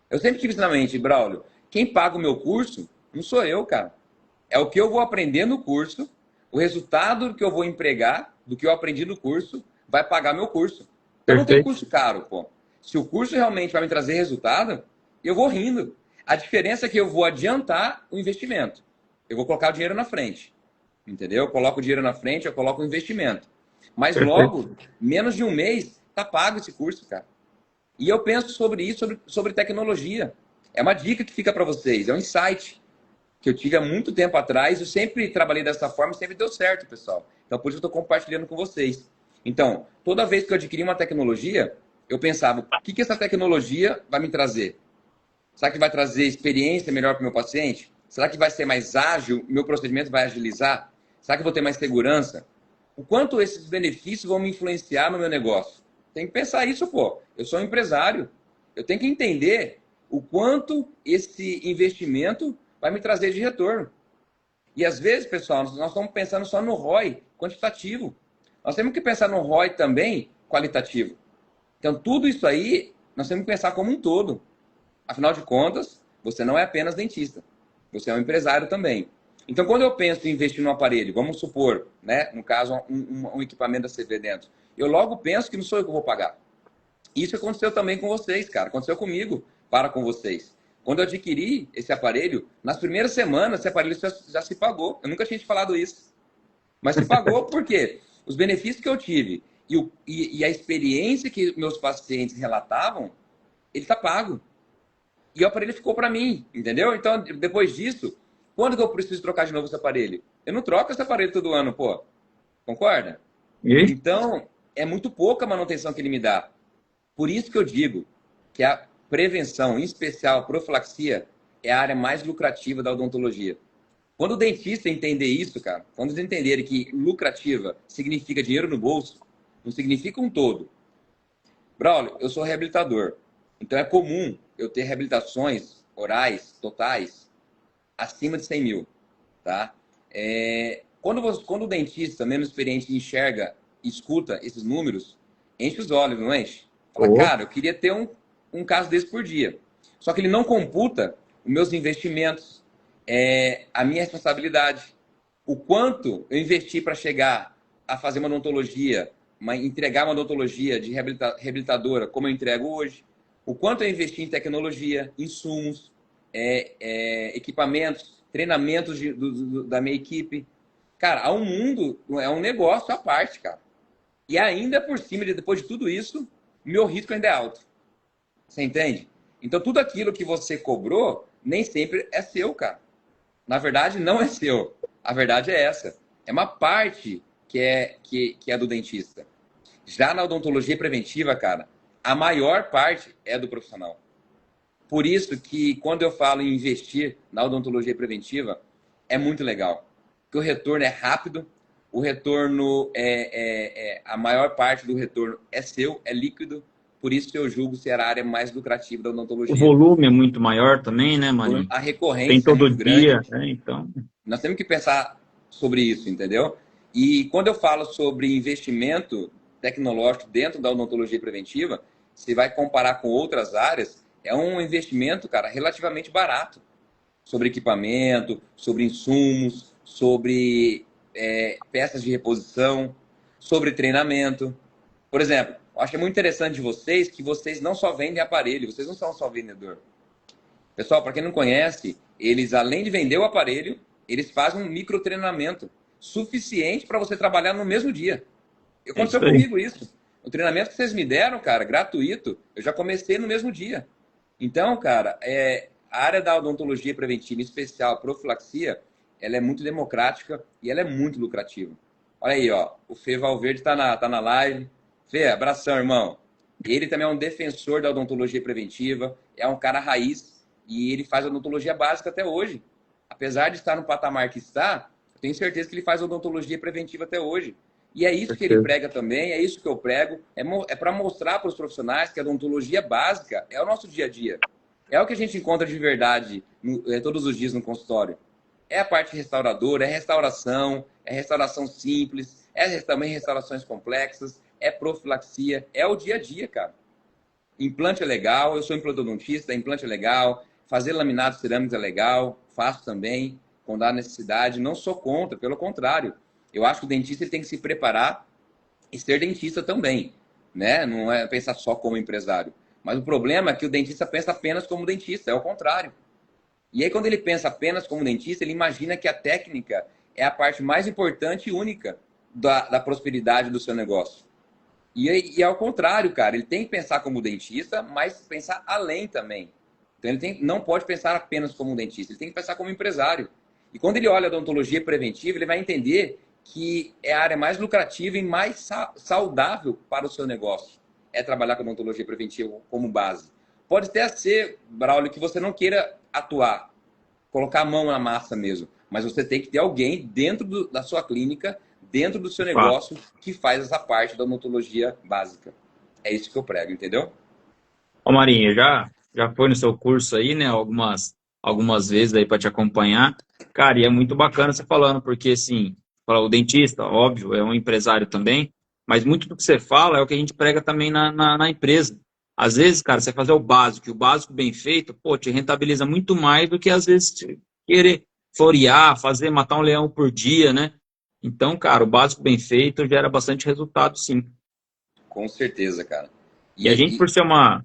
[SPEAKER 1] Eu sempre tive isso na mente, Braulio. Quem paga o meu curso não sou eu, cara. É o que eu vou aprender no curso, o resultado que eu vou empregar, do que eu aprendi no curso, vai pagar meu curso. Então não tem
[SPEAKER 2] Perfeito.
[SPEAKER 1] curso caro, pô. Se o curso realmente vai me trazer resultado, eu vou rindo. A diferença é que eu vou adiantar o investimento. Eu vou colocar o dinheiro na frente. Entendeu? Eu coloco o dinheiro na frente, eu coloco o investimento. Mas
[SPEAKER 2] Perfeito.
[SPEAKER 1] logo, menos de um mês, tá pago esse curso, cara. E eu penso sobre isso, sobre tecnologia. É uma dica que fica para vocês, é um insight que eu tive há muito tempo atrás. Eu sempre trabalhei dessa forma e sempre deu certo, pessoal. Então, por isso eu estou compartilhando com vocês. Então, toda vez que eu adquiri uma tecnologia, eu pensava, o que essa tecnologia vai me trazer? Será que vai trazer experiência melhor para o meu paciente? Será que vai ser mais ágil? Meu procedimento vai agilizar? Será que eu vou ter mais segurança? O quanto esses benefícios vão me influenciar no meu negócio? Tem que pensar isso, pô. Eu sou um empresário. Eu tenho que entender o quanto esse investimento vai me trazer de retorno. E às vezes, pessoal, nós estamos pensando só no ROI quantitativo. Nós temos que pensar no ROI também qualitativo. Então, tudo isso aí, nós temos que pensar como um todo. Afinal de contas, você não é apenas dentista. Você é um empresário também. Então, quando eu penso em investir num aparelho, vamos supor, né, no caso, um equipamento da CV dentro, eu logo penso que não sou eu que vou pagar. Isso aconteceu também com vocês, cara. Aconteceu comigo, para com vocês. Quando eu adquiri esse aparelho, nas primeiras semanas, esse aparelho já se pagou. Eu nunca tinha te falado isso. Mas se pagou por quê? Os benefícios que eu tive e a experiência que meus pacientes relatavam, ele está pago. E o aparelho ficou para mim, entendeu? Então, depois disso, quando que eu preciso trocar de novo esse aparelho? Eu não troco esse aparelho todo ano, pô. Concorda?
[SPEAKER 2] E
[SPEAKER 1] Então, é muito pouca a manutenção que ele me dá. Por isso que eu digo que a prevenção, em especial a profilaxia, é a área mais lucrativa da odontologia. Quando o dentista entender isso, cara, quando eles entenderem que lucrativa significa dinheiro no bolso, não significa um todo. Braulio, eu sou reabilitador. Então é comum eu ter reabilitações orais, totais, acima de 100 mil. Tá? Quando o dentista, menos experiente, enxerga, escuta esses números, enche os olhos, não enche? Fala,
[SPEAKER 2] pô,
[SPEAKER 1] cara, eu queria ter um caso desse por dia. Só que ele não computa os meus investimentos, a minha responsabilidade. O quanto eu investi para chegar a fazer uma odontologia, entregar uma odontologia de reabilitadora, como eu entrego hoje. O quanto eu investi em tecnologia, insumos, equipamentos, treinamentos da minha equipe. Cara, há um mundo, é um negócio à parte, cara. E ainda por cima, depois de tudo isso, meu risco ainda é alto. Você entende? Então, tudo aquilo que você cobrou, nem sempre é seu, cara. Na verdade, não é seu. A verdade é essa. É uma parte que é do dentista. Já na odontologia preventiva, cara, a maior parte é do profissional. Por isso que quando eu falo em investir na odontologia preventiva, é muito legal. Porque o retorno é rápido, o retorno a maior parte do retorno é seu, é líquido, por isso que eu julgo ser a área mais lucrativa da
[SPEAKER 2] O
[SPEAKER 1] odontologia.
[SPEAKER 2] volume é muito maior também, né, Marinho?
[SPEAKER 1] A
[SPEAKER 2] Tem
[SPEAKER 1] recorrência é
[SPEAKER 2] todo
[SPEAKER 1] muito grande,
[SPEAKER 2] dia, né? Então,
[SPEAKER 1] nós temos que pensar sobre isso, entendeu? E quando eu falo sobre investimento tecnológico dentro da odontologia preventiva, se vai comparar com outras áreas, é um investimento, cara, relativamente barato. Sobre equipamento, sobre insumos, sobre peças de reposição, sobre treinamento. Por exemplo, eu acho muito interessante de vocês que vocês não só vendem aparelho, vocês não são só vendedor. Pessoal, para quem não conhece, eles além de vender o aparelho, eles fazem um microtreinamento suficiente para você trabalhar no mesmo dia.
[SPEAKER 2] é
[SPEAKER 1] Aconteceu
[SPEAKER 2] isso aí.
[SPEAKER 1] comigo isso. O treinamento que vocês me deram, cara, gratuito, eu já comecei no mesmo dia. Então, cara, a área da odontologia preventiva, em especial a profilaxia, ela é muito democrática e ela é muito lucrativa. Olha aí, ó, o Fê Valverde tá na live. Fê, abração, irmão. Ele também é um defensor da odontologia preventiva, é um cara raiz e ele faz odontologia básica até hoje. Apesar de estar no patamar que está, eu tenho certeza que ele faz odontologia preventiva até hoje. E é isso que ele
[SPEAKER 2] Certeza.
[SPEAKER 1] prega também, é isso que eu prego, é para mostrar para os profissionais que a odontologia básica é o nosso dia a dia. É o que a gente encontra de verdade todos os dias no consultório. É a parte restauradora, é restauração simples, também restaurações complexas, é profilaxia, é o dia a dia, cara. Implante é legal, eu sou implantodontista, implante é legal, fazer laminado cerâmico é legal, faço também, quando há necessidade, não sou contra, pelo contrário. Eu acho que o dentista ele tem que se preparar e ser dentista também, né? Não é pensar só como empresário. Mas o problema é que o dentista pensa apenas como dentista, é o contrário. E aí, quando ele pensa apenas como dentista, ele imagina que a técnica é a parte mais importante e única da prosperidade do seu negócio. E ao contrário, cara, ele tem que pensar como dentista, mas pensar além também. Então não pode pensar apenas como dentista, ele tem que pensar como empresário. E quando ele olha a odontologia preventiva, ele vai entender que é a área mais lucrativa e mais saudável para o seu negócio. É trabalhar com odontologia preventiva como base. Pode até ser, Braulio, que você não queira atuar, colocar a mão na massa mesmo, mas você tem que ter alguém dentro da sua clínica, dentro do seu
[SPEAKER 2] De fato.
[SPEAKER 1] negócio, que faz essa parte da odontologia básica. É isso que eu prego, entendeu?
[SPEAKER 2] Ô, Marinho, já foi no seu curso aí, né? Algumas vezes aí para te acompanhar. Cara, e é muito bacana você falando, porque assim, o dentista, óbvio, é um empresário também, mas muito do que você fala é o que a gente prega também na empresa. Às vezes, cara, você fazer o básico, e o básico bem feito, pô, te rentabiliza muito mais do que às vezes querer florear, matar um leão por dia, né? Então, cara, o básico bem feito gera bastante resultado, sim.
[SPEAKER 1] Com certeza, cara.
[SPEAKER 2] E a gente,
[SPEAKER 1] E
[SPEAKER 2] por ser uma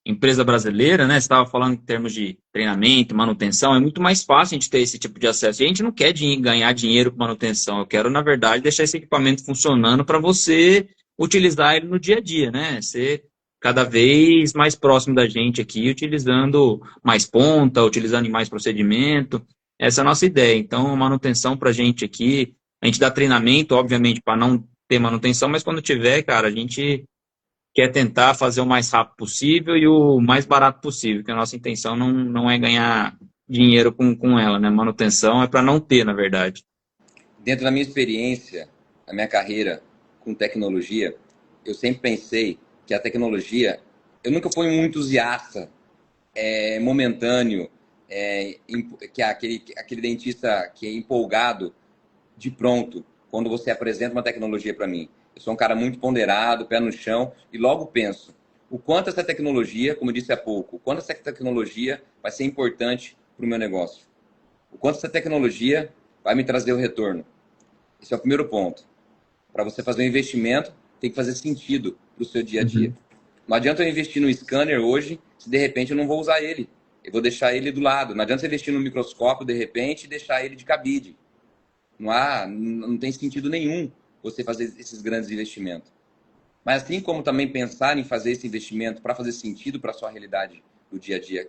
[SPEAKER 2] empresa brasileira, né? Você estava falando em termos de treinamento, manutenção, é muito mais fácil a gente ter esse tipo de acesso. E a gente não quer ganhar dinheiro com manutenção. Eu quero, na verdade, deixar esse equipamento funcionando para você utilizar ele no dia a dia, né? Ser cada vez mais próximo da gente aqui, utilizando mais ponta, utilizando em mais procedimento. Essa é a nossa ideia. Então, a manutenção para a gente aqui, a gente dá treinamento, obviamente, para não ter manutenção, mas quando tiver, cara, a gente quer tentar fazer o mais rápido possível e o mais barato possível, que a nossa intenção não é ganhar dinheiro com ela, né? Manutenção é para não ter, na verdade.
[SPEAKER 1] dentro da minha experiência, na minha carreira com tecnologia, eu sempre pensei que a tecnologia, eu nunca fui um entusiasta momentâneo, que é aquele dentista que é empolgado de pronto quando você apresenta uma tecnologia para mim. Eu sou um cara muito ponderado, pé no chão, e logo penso o quanto essa tecnologia, como eu disse há pouco, o quanto essa tecnologia vai ser importante para o meu negócio. O quanto essa tecnologia vai me trazer o retorno. Esse é o primeiro ponto. Para você fazer um investimento, tem que fazer sentido para o seu dia a dia.
[SPEAKER 2] Uhum.
[SPEAKER 1] Não adianta eu investir no scanner hoje, se de repente eu não vou usar ele. Eu vou deixar ele do lado. Não adianta você investir no microscópio, de repente, e deixar ele de cabide. Não tem sentido nenhum você fazer esses grandes investimentos. Mas assim como também pensar em fazer esse investimento para fazer sentido para a sua realidade do dia a dia,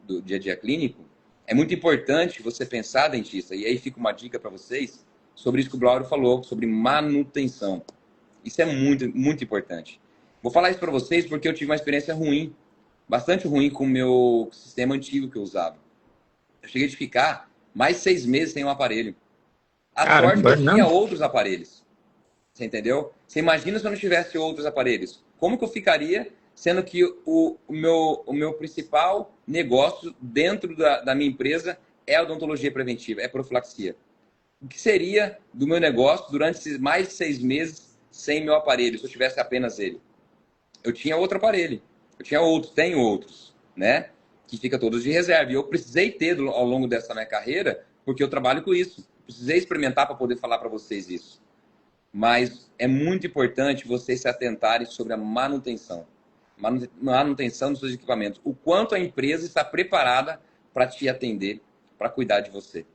[SPEAKER 1] do dia a dia clínico, é muito importante você pensar, dentista, e aí fica uma dica para vocês, sobre isso que o Braulio falou, sobre manutenção. Isso é muito, muito importante. Vou falar isso para vocês porque eu tive uma experiência ruim, bastante ruim com o meu sistema antigo que eu usava. Eu cheguei de ficar mais 6 meses sem um aparelho. A sorte é que
[SPEAKER 2] Caramba,
[SPEAKER 1] eu
[SPEAKER 2] não.
[SPEAKER 1] tinha outros aparelhos. Você entendeu? Você imagina se eu não tivesse outros aparelhos? Como que eu ficaria, sendo que o meu principal negócio dentro da minha empresa é a odontologia preventiva, é profilaxia. O que seria do meu negócio durante esses mais de 6 meses sem meu aparelho, se eu tivesse apenas ele? Eu tinha outro aparelho. Eu tinha outros, tenho outros, né? Que fica todos de reserva. E eu precisei ter ao longo dessa minha carreira, porque eu trabalho com isso. Precisei experimentar para poder falar para vocês isso. Mas é muito importante vocês se atentarem sobre a manutenção. Manutenção dos seus equipamentos. O quanto a empresa está preparada para te atender, para cuidar de você.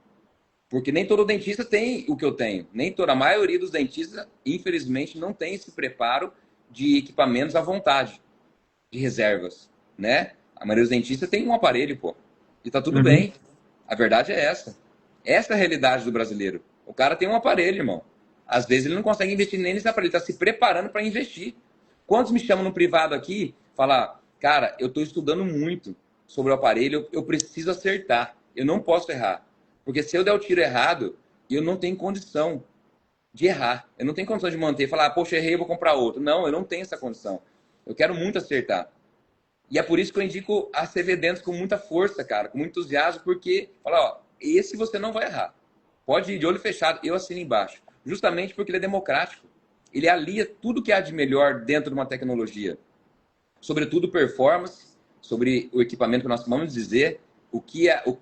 [SPEAKER 1] Porque nem todo dentista tem o que eu tenho. Nem toda, a maioria dos dentistas, infelizmente, não tem esse preparo de equipamentos à vontade, de reservas, né? A maioria dos dentistas tem um aparelho, pô. E tá tudo
[SPEAKER 2] Uhum.
[SPEAKER 1] bem. A verdade é essa. Essa é a realidade do brasileiro. O cara tem um aparelho, irmão. Às vezes ele não consegue investir nem nesse aparelho, ele está se preparando para investir. Quantos me chamam no privado aqui, falar, cara, eu estou estudando muito sobre o aparelho, eu preciso acertar, eu não posso errar. Porque se eu der o tiro errado, eu não tenho condição de errar. Eu não tenho condição de manter, falar, poxa, errei, eu vou comprar outro. Não, eu não tenho essa condição. Eu quero muito acertar. E é por isso que eu indico a CV Dentos com muita força, cara, com muito entusiasmo, porque, fala, ó, esse você não vai errar. Pode ir de olho fechado, eu assino embaixo. Justamente porque ele é democrático. Ele alia tudo que há de melhor dentro de uma tecnologia. Sobretudo performance, sobre o equipamento que nós vamos dizer,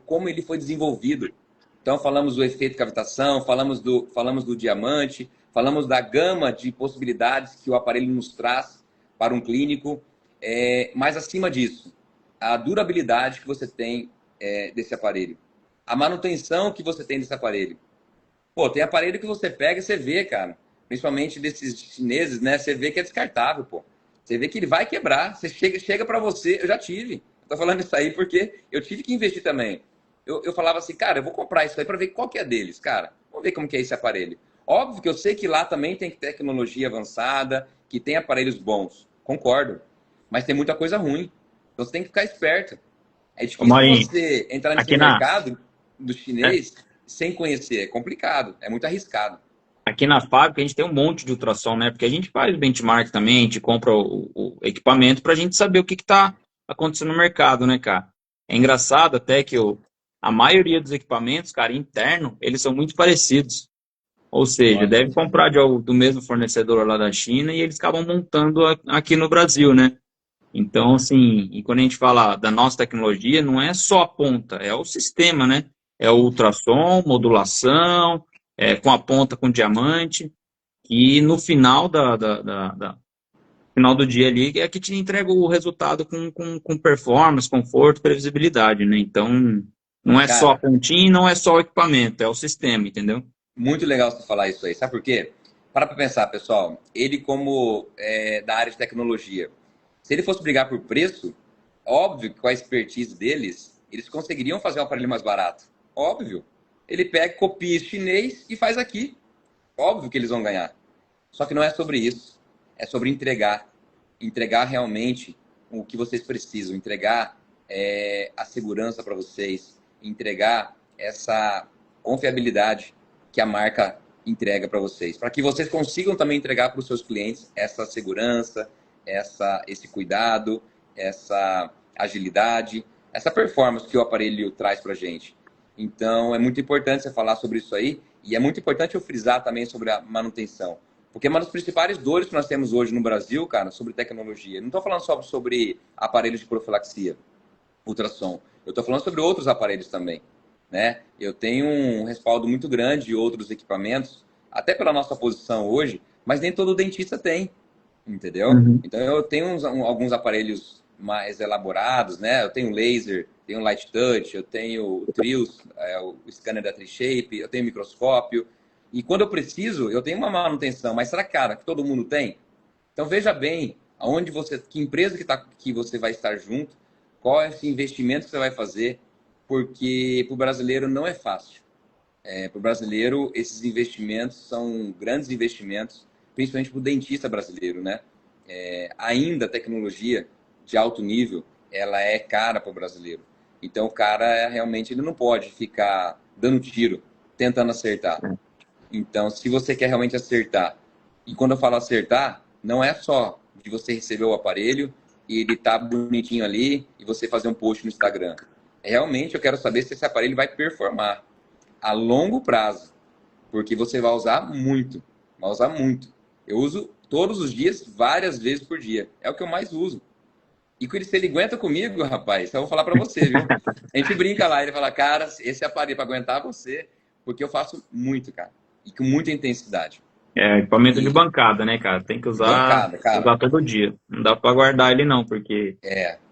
[SPEAKER 1] como ele foi desenvolvido. Então falamos do efeito cavitação, falamos do diamante, falamos da gama de possibilidades que o aparelho nos traz para um clínico. Mas acima disso, a durabilidade que você tem desse aparelho. A manutenção que você tem desse aparelho. Pô, tem aparelho que você pega e você vê, cara. Principalmente desses chineses, né? Você vê que é descartável, pô. Você vê que ele vai quebrar. Você chega para você. Eu já tive. Eu tô falando isso aí porque eu tive que investir também. Eu falava assim, cara, eu vou comprar isso aí para ver qual que é deles, cara. Vamos ver como que é esse aparelho. Óbvio que eu sei que lá também tem tecnologia avançada, que tem aparelhos bons. Concordo. Mas tem muita coisa ruim. Então você tem que ficar esperto. É
[SPEAKER 2] Ô,
[SPEAKER 1] difícil
[SPEAKER 2] Marinho,
[SPEAKER 1] você entrar nesse
[SPEAKER 2] aqui na,
[SPEAKER 1] mercado do
[SPEAKER 2] é,
[SPEAKER 1] chinês sem conhecer. É complicado, é muito arriscado.
[SPEAKER 2] aqui na fábrica a gente tem um monte de ultrassom, né? Porque a gente faz benchmark também, a gente compra o equipamento para a gente saber o que está acontecendo no mercado, né, cara? É engraçado até que a maioria dos equipamentos, cara, interno, eles são muito parecidos. Ou seja,
[SPEAKER 1] Olha,
[SPEAKER 2] deve comprar do mesmo fornecedor lá da China e eles acabam montando aqui no Brasil, né? Então, assim, e quando a gente fala da nossa tecnologia, não é só a ponta, é o sistema, né? É o ultrassom, modulação, com a ponta com diamante, e no final final do dia ali é que te entrega o resultado com performance, conforto, previsibilidade, né? Então, não é só a
[SPEAKER 1] cara,
[SPEAKER 2] pontinha e não é só o equipamento, é o sistema, entendeu?
[SPEAKER 1] muito legal você falar isso aí. Sabe por quê? Para pensar, pessoal. Ele, como da área de tecnologia, se ele fosse brigar por preço, óbvio que com a expertise deles, eles conseguiriam fazer um aparelho mais barato. Óbvio. Ele pega, copia chinês e faz aqui. Óbvio que eles vão ganhar. Só que não é sobre isso. É sobre entregar. Entregar realmente o que vocês precisam. Entregar a segurança para vocês. Entregar essa confiabilidade que a marca entrega para vocês. Para que vocês consigam também entregar para os seus clientes essa segurança, esse cuidado, essa agilidade, essa performance que o aparelho traz para a gente. Então, é muito importante você falar sobre isso aí. E é muito importante eu frisar também sobre a manutenção. Porque uma das principais dores que nós temos hoje no Brasil, cara, sobre tecnologia. Não estou falando só sobre aparelhos de profilaxia, ultrassom. Eu estou falando sobre outros aparelhos também, né? Eu tenho um respaldo muito grande de outros equipamentos, até pela nossa posição hoje, mas nem todo dentista tem, entendeu?
[SPEAKER 2] Uhum.
[SPEAKER 1] Então eu tenho alguns aparelhos mais elaborados, né? Eu tenho laser, tenho light touch, eu tenho o Trios, o scanner da Trishape, eu tenho microscópio. E quando eu preciso, eu tenho uma manutenção, mas será, cara, que todo mundo tem? Então veja bem, aonde que empresa que você vai estar junto, qual é esse investimento que você vai fazer, porque para o brasileiro não é fácil. Para o brasileiro, esses investimentos são grandes investimentos, principalmente para o dentista brasileiro, né? ainda a tecnologia de alto nível, ela é cara para o brasileiro. Então o cara realmente ele não pode ficar dando tiro, tentando acertar. Então, se você quer realmente acertar, e quando eu falo acertar, não é só de você receber o aparelho e ele tá bonitinho ali e você fazer um post no Instagram. Realmente eu quero saber se esse aparelho vai performar a longo prazo, porque você vai usar muito, vai usar muito. Eu uso todos os dias, várias vezes por dia. É o que eu mais uso. E se ele aguenta comigo, rapaz, eu vou falar pra você, viu? A gente brinca lá, ele fala, cara, esse aparelho pra aguentar você, porque eu faço muito, cara. E com muita intensidade.
[SPEAKER 2] É equipamento de
[SPEAKER 1] E
[SPEAKER 2] bancada, né, cara? Tem que
[SPEAKER 1] de bancada, cara.
[SPEAKER 2] usar todo dia. Não dá para guardar ele não, porque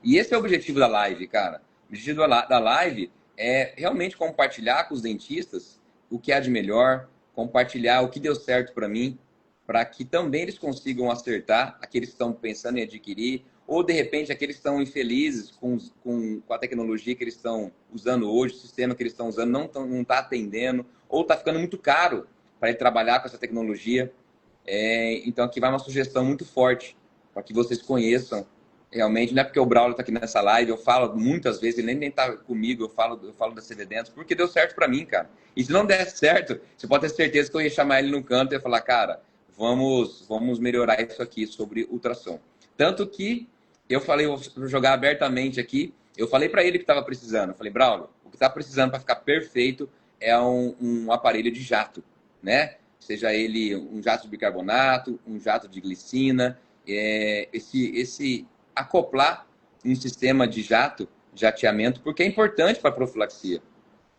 [SPEAKER 1] E esse é o objetivo da live, cara. O objetivo da live é realmente compartilhar com os dentistas o que há de melhor, compartilhar o que deu certo para mim, para que também eles consigam acertar aqueles que estão pensando em adquirir, ou de repente aqueles que estão infelizes com a tecnologia que eles estão usando hoje, o sistema que eles estão usando não está atendendo, ou está ficando muito caro para ele trabalhar com essa tecnologia. Então aqui vai uma sugestão muito forte para que vocês conheçam. Realmente, não é porque o Braulio está aqui nessa live, eu falo muitas vezes, ele nem tá comigo, eu falo da CV Dentos, porque deu certo para mim, cara. E se não der certo, você pode ter certeza que eu ia chamar ele no canto e ia falar, cara, vamos melhorar isso aqui sobre ultrassom. Tanto que eu falei, vou jogar abertamente aqui, eu falei para ele que estava precisando, eu falei, Braulio, o que está precisando para ficar perfeito é um aparelho de jato, né? Seja ele um jato de bicarbonato, um jato de glicina, esse acoplar um sistema de jateamento, porque é importante para a profilaxia.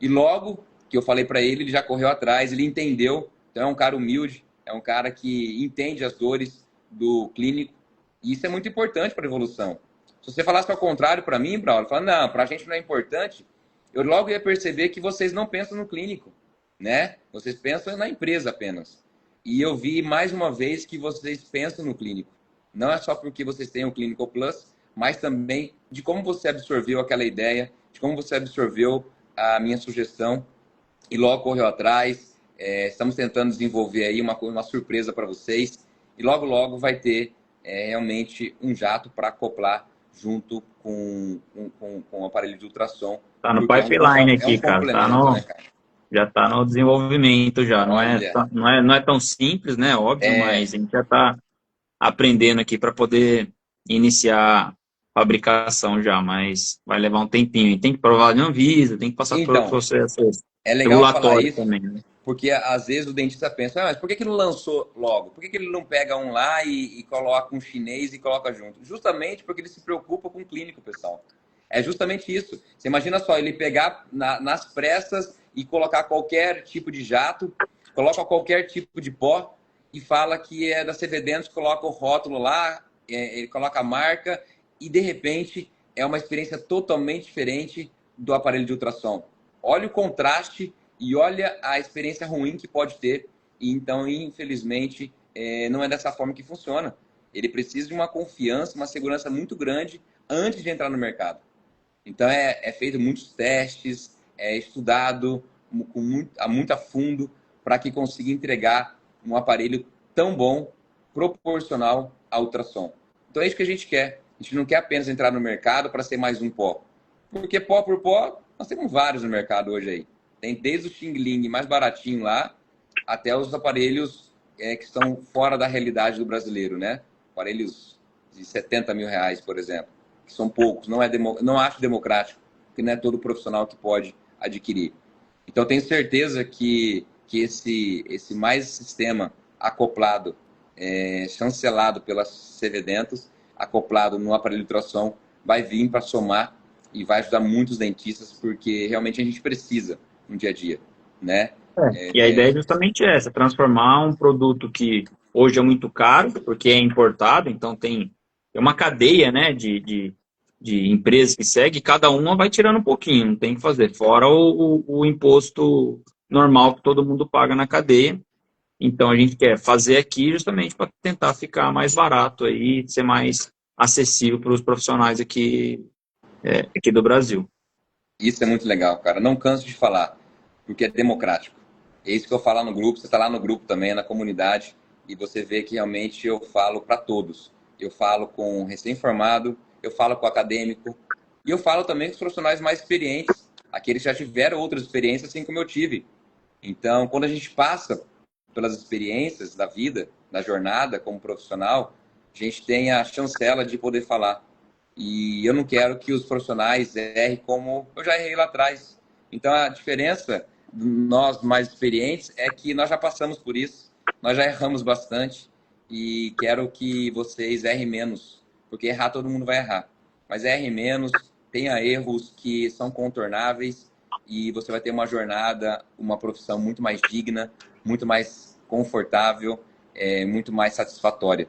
[SPEAKER 1] E logo que eu falei para ele, ele já correu atrás, ele entendeu. Então é um cara humilde, é um cara que entende as dores do clínico. E isso é muito importante para a evolução. Se você falasse ao contrário para mim, Braulio, falando, não, para a gente não é importante, eu logo ia perceber que vocês não pensam no clínico, né? Vocês pensam na empresa apenas. E eu vi mais uma vez que vocês pensam no clínico. Não é só porque vocês têm o Clinical Plus, mas também de como você absorveu aquela ideia, de como você absorveu a minha sugestão e logo correu atrás. Estamos tentando desenvolver aí uma surpresa para vocês e logo vai ter realmente um jato para acoplar junto com o aparelho de ultrassom.
[SPEAKER 2] tá no
[SPEAKER 1] Porque
[SPEAKER 2] pipeline
[SPEAKER 1] é um
[SPEAKER 2] aqui, cara.
[SPEAKER 1] complemento, né, cara?
[SPEAKER 2] Já tá no desenvolvimento já.
[SPEAKER 1] Olha,
[SPEAKER 2] Não é tão simples, né? Óbvio,
[SPEAKER 1] é,
[SPEAKER 2] mas a gente já tá aprendendo aqui para poder iniciar a fabricação já, mas vai levar um tempinho. E tem que provar de Anvisa, tem que passar por
[SPEAKER 1] então,
[SPEAKER 2] processos
[SPEAKER 1] é legal falar
[SPEAKER 2] regulatórios
[SPEAKER 1] isso,
[SPEAKER 2] também, né?
[SPEAKER 1] porque às vezes o dentista pensa, mas por que não lançou logo? Por que ele não pega um lá e coloca um chinês e coloca junto? Justamente porque ele se preocupa com o clínico, pessoal. É justamente isso. Você imagina só, ele pegar nas pressas e colocar qualquer tipo de jato, coloca qualquer tipo de pó e fala que é da CV Dentos, coloca o rótulo lá, ele coloca a marca e de repente é uma experiência totalmente diferente do aparelho de ultrassom. Olha o contraste e olha a experiência ruim que pode ter. E então, infelizmente, não é dessa forma que funciona. Ele precisa de uma confiança, uma segurança muito grande antes de entrar no mercado. Então, é feito muitos testes, é estudado muito a fundo para que consiga entregar um aparelho tão bom, proporcional ao ultrassom. Então, é isso que a gente quer. A gente não quer apenas entrar no mercado para ser mais um pó. Porque pó por pó, nós temos vários no mercado hoje aí. Tem desde o Xing Ling mais baratinho lá, até os aparelhos que estão fora da realidade do brasileiro, né? Aparelhos de 70 mil reais, por exemplo, que são poucos, não acho democrático, porque não é todo profissional que pode adquirir. Então, tenho certeza que esse mais sistema acoplado, chancelado pela CV Dentos, acoplado no aparelho de ultrassom, vai vir para somar e vai ajudar muitos dentistas, porque realmente a gente precisa no dia a dia, né?
[SPEAKER 2] E a ideia é justamente essa, transformar um produto que hoje é muito caro, porque é importado, então tem uma cadeia, né, de empresas que segue, cada uma vai tirando um pouquinho, não tem que fazer, fora o imposto normal que todo mundo paga na cadeia. Então a gente quer fazer aqui justamente para tentar ficar mais barato aí, ser mais acessível para os profissionais aqui do Brasil.
[SPEAKER 1] Isso é muito legal, cara. Não canso de falar, porque é democrático. É isso que eu falo no grupo, você está lá no grupo também, na comunidade, e você vê que realmente eu falo para todos. eu falo com recém-formado, eu falo com acadêmico, e eu falo também com os profissionais mais experientes, aqueles que já tiveram outras experiências, assim como eu tive. Então, quando a gente passa pelas experiências da vida, da jornada como profissional, a gente tem a chancela de poder falar. E eu não quero que os profissionais errem como eu já errei lá atrás. Então, a diferença de nós mais experientes é que nós já passamos por isso, nós já erramos bastante e quero que vocês errem menos, porque errar todo mundo vai errar. Mas erre menos, tenha erros que são contornáveis e você vai ter uma jornada, uma profissão muito mais digna, muito mais confortável, muito mais satisfatória.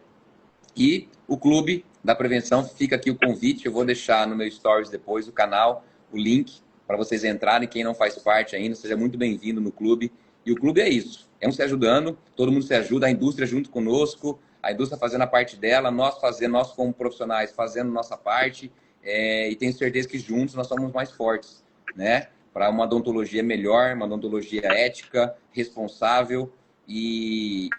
[SPEAKER 1] E o Clube da Prevenção, fica aqui o convite, eu vou deixar no meu stories depois o canal, o link para vocês entrarem, quem não faz parte ainda, seja muito bem-vindo no clube. E o clube é isso, é um se ajudando, todo mundo se ajuda, a indústria junto conosco, a indústria fazendo a parte dela, nós como profissionais fazendo nossa parte, e tenho certeza que juntos nós somos mais fortes, né? Para uma odontologia melhor, uma odontologia ética, responsável e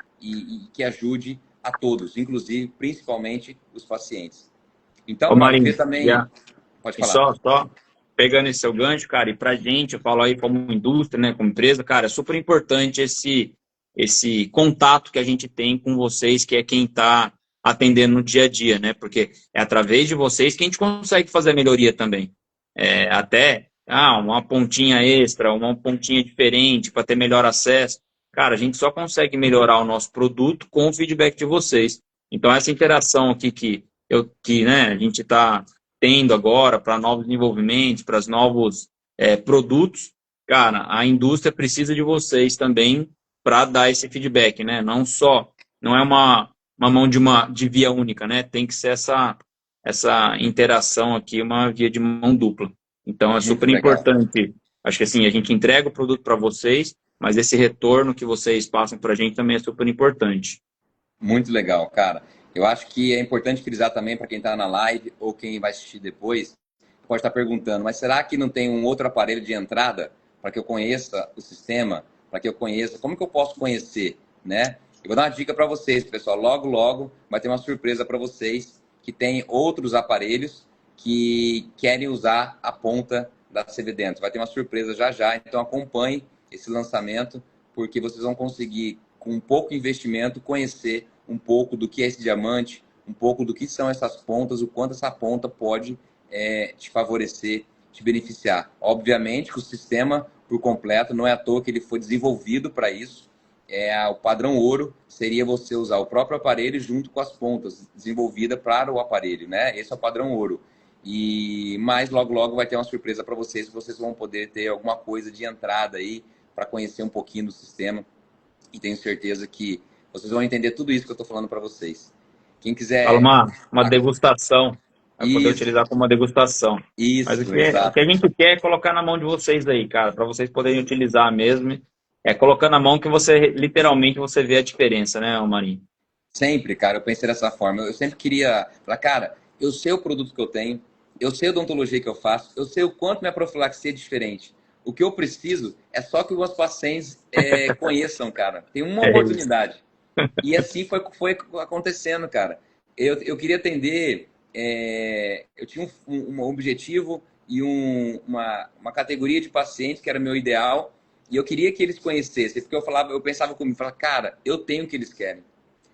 [SPEAKER 1] que ajude a todos, inclusive, principalmente os pacientes. Então,
[SPEAKER 2] Ô,
[SPEAKER 1] para você
[SPEAKER 2] Marinho,
[SPEAKER 1] também, pode
[SPEAKER 2] e
[SPEAKER 1] falar.
[SPEAKER 2] só pegando esse seu gancho, cara, e pra gente, eu falo aí como indústria, né, como empresa, cara, é super importante esse contato que a gente tem com vocês, que é quem está atendendo no dia a dia, né, porque é através de vocês que a gente consegue fazer a melhoria também. Até, uma pontinha extra, uma pontinha diferente para ter melhor acesso. Cara, a gente só consegue melhorar o nosso produto com o feedback de vocês. Então, essa interação aqui né, a gente está tendo agora para novos desenvolvimentos, para os novos produtos, cara, a indústria precisa de vocês também para dar esse feedback, né? Não é uma mão de via única, né? Tem que ser essa interação aqui, uma via de mão dupla. Então, é
[SPEAKER 1] Muito
[SPEAKER 2] super
[SPEAKER 1] legal.
[SPEAKER 2] importante. Acho que assim, a gente entrega o produto para vocês, mas esse retorno que vocês passam para a gente também é super importante.
[SPEAKER 1] Muito legal, cara. Eu acho que é importante frisar também para quem está na live ou quem vai assistir depois, pode estar perguntando, mas será que não tem um outro aparelho de entrada para que eu conheça o sistema, para que eu conheça, como que eu posso conhecer, né? Eu vou dar uma dica para vocês, pessoal. Logo, logo vai ter uma surpresa para vocês que tem outros aparelhos que querem usar a ponta da CV Dentro. Vai ter uma surpresa já já, então acompanhe esse lançamento, porque vocês vão conseguir, com pouco investimento, conhecer um pouco do que é esse diamante, um pouco do que são essas pontas, o quanto essa ponta pode te favorecer, te beneficiar. Obviamente que o sistema por completo, não é à toa que ele foi desenvolvido para isso. O padrão ouro seria você usar o próprio aparelho junto com as pontas, desenvolvida para o aparelho, né? Esse é o padrão ouro. Mas logo, logo vai ter uma surpresa para vocês vão poder ter alguma coisa de entrada aí para conhecer um pouquinho do sistema. E tenho certeza que vocês vão entender tudo isso que eu estou falando para vocês. Quem
[SPEAKER 2] Fala
[SPEAKER 1] quiser...
[SPEAKER 2] uma degustação, vai poder
[SPEAKER 1] Isso,
[SPEAKER 2] utilizar como uma degustação. Mas
[SPEAKER 1] isso,
[SPEAKER 2] o que a
[SPEAKER 1] exato.
[SPEAKER 2] gente quer é colocar na mão de vocês aí, cara, para vocês poderem utilizar mesmo. É colocando na mão que literalmente, você vê a diferença, né, Marinho?
[SPEAKER 1] Sempre, cara, eu pensei dessa forma. Eu sempre queria falar, cara, eu sei o produto que eu tenho, eu sei a odontologia que eu faço, eu sei o quanto minha profilaxia é diferente. O que eu preciso é só que os pacientes conheçam, cara. Tem uma
[SPEAKER 2] É isso.
[SPEAKER 1] oportunidade. E assim foi acontecendo, cara. Eu queria atender, eu tinha um objetivo e uma categoria de pacientes que era meu ideal, e eu queria que eles conhecessem, porque eu pensava comigo, falava, cara, eu tenho o que eles querem.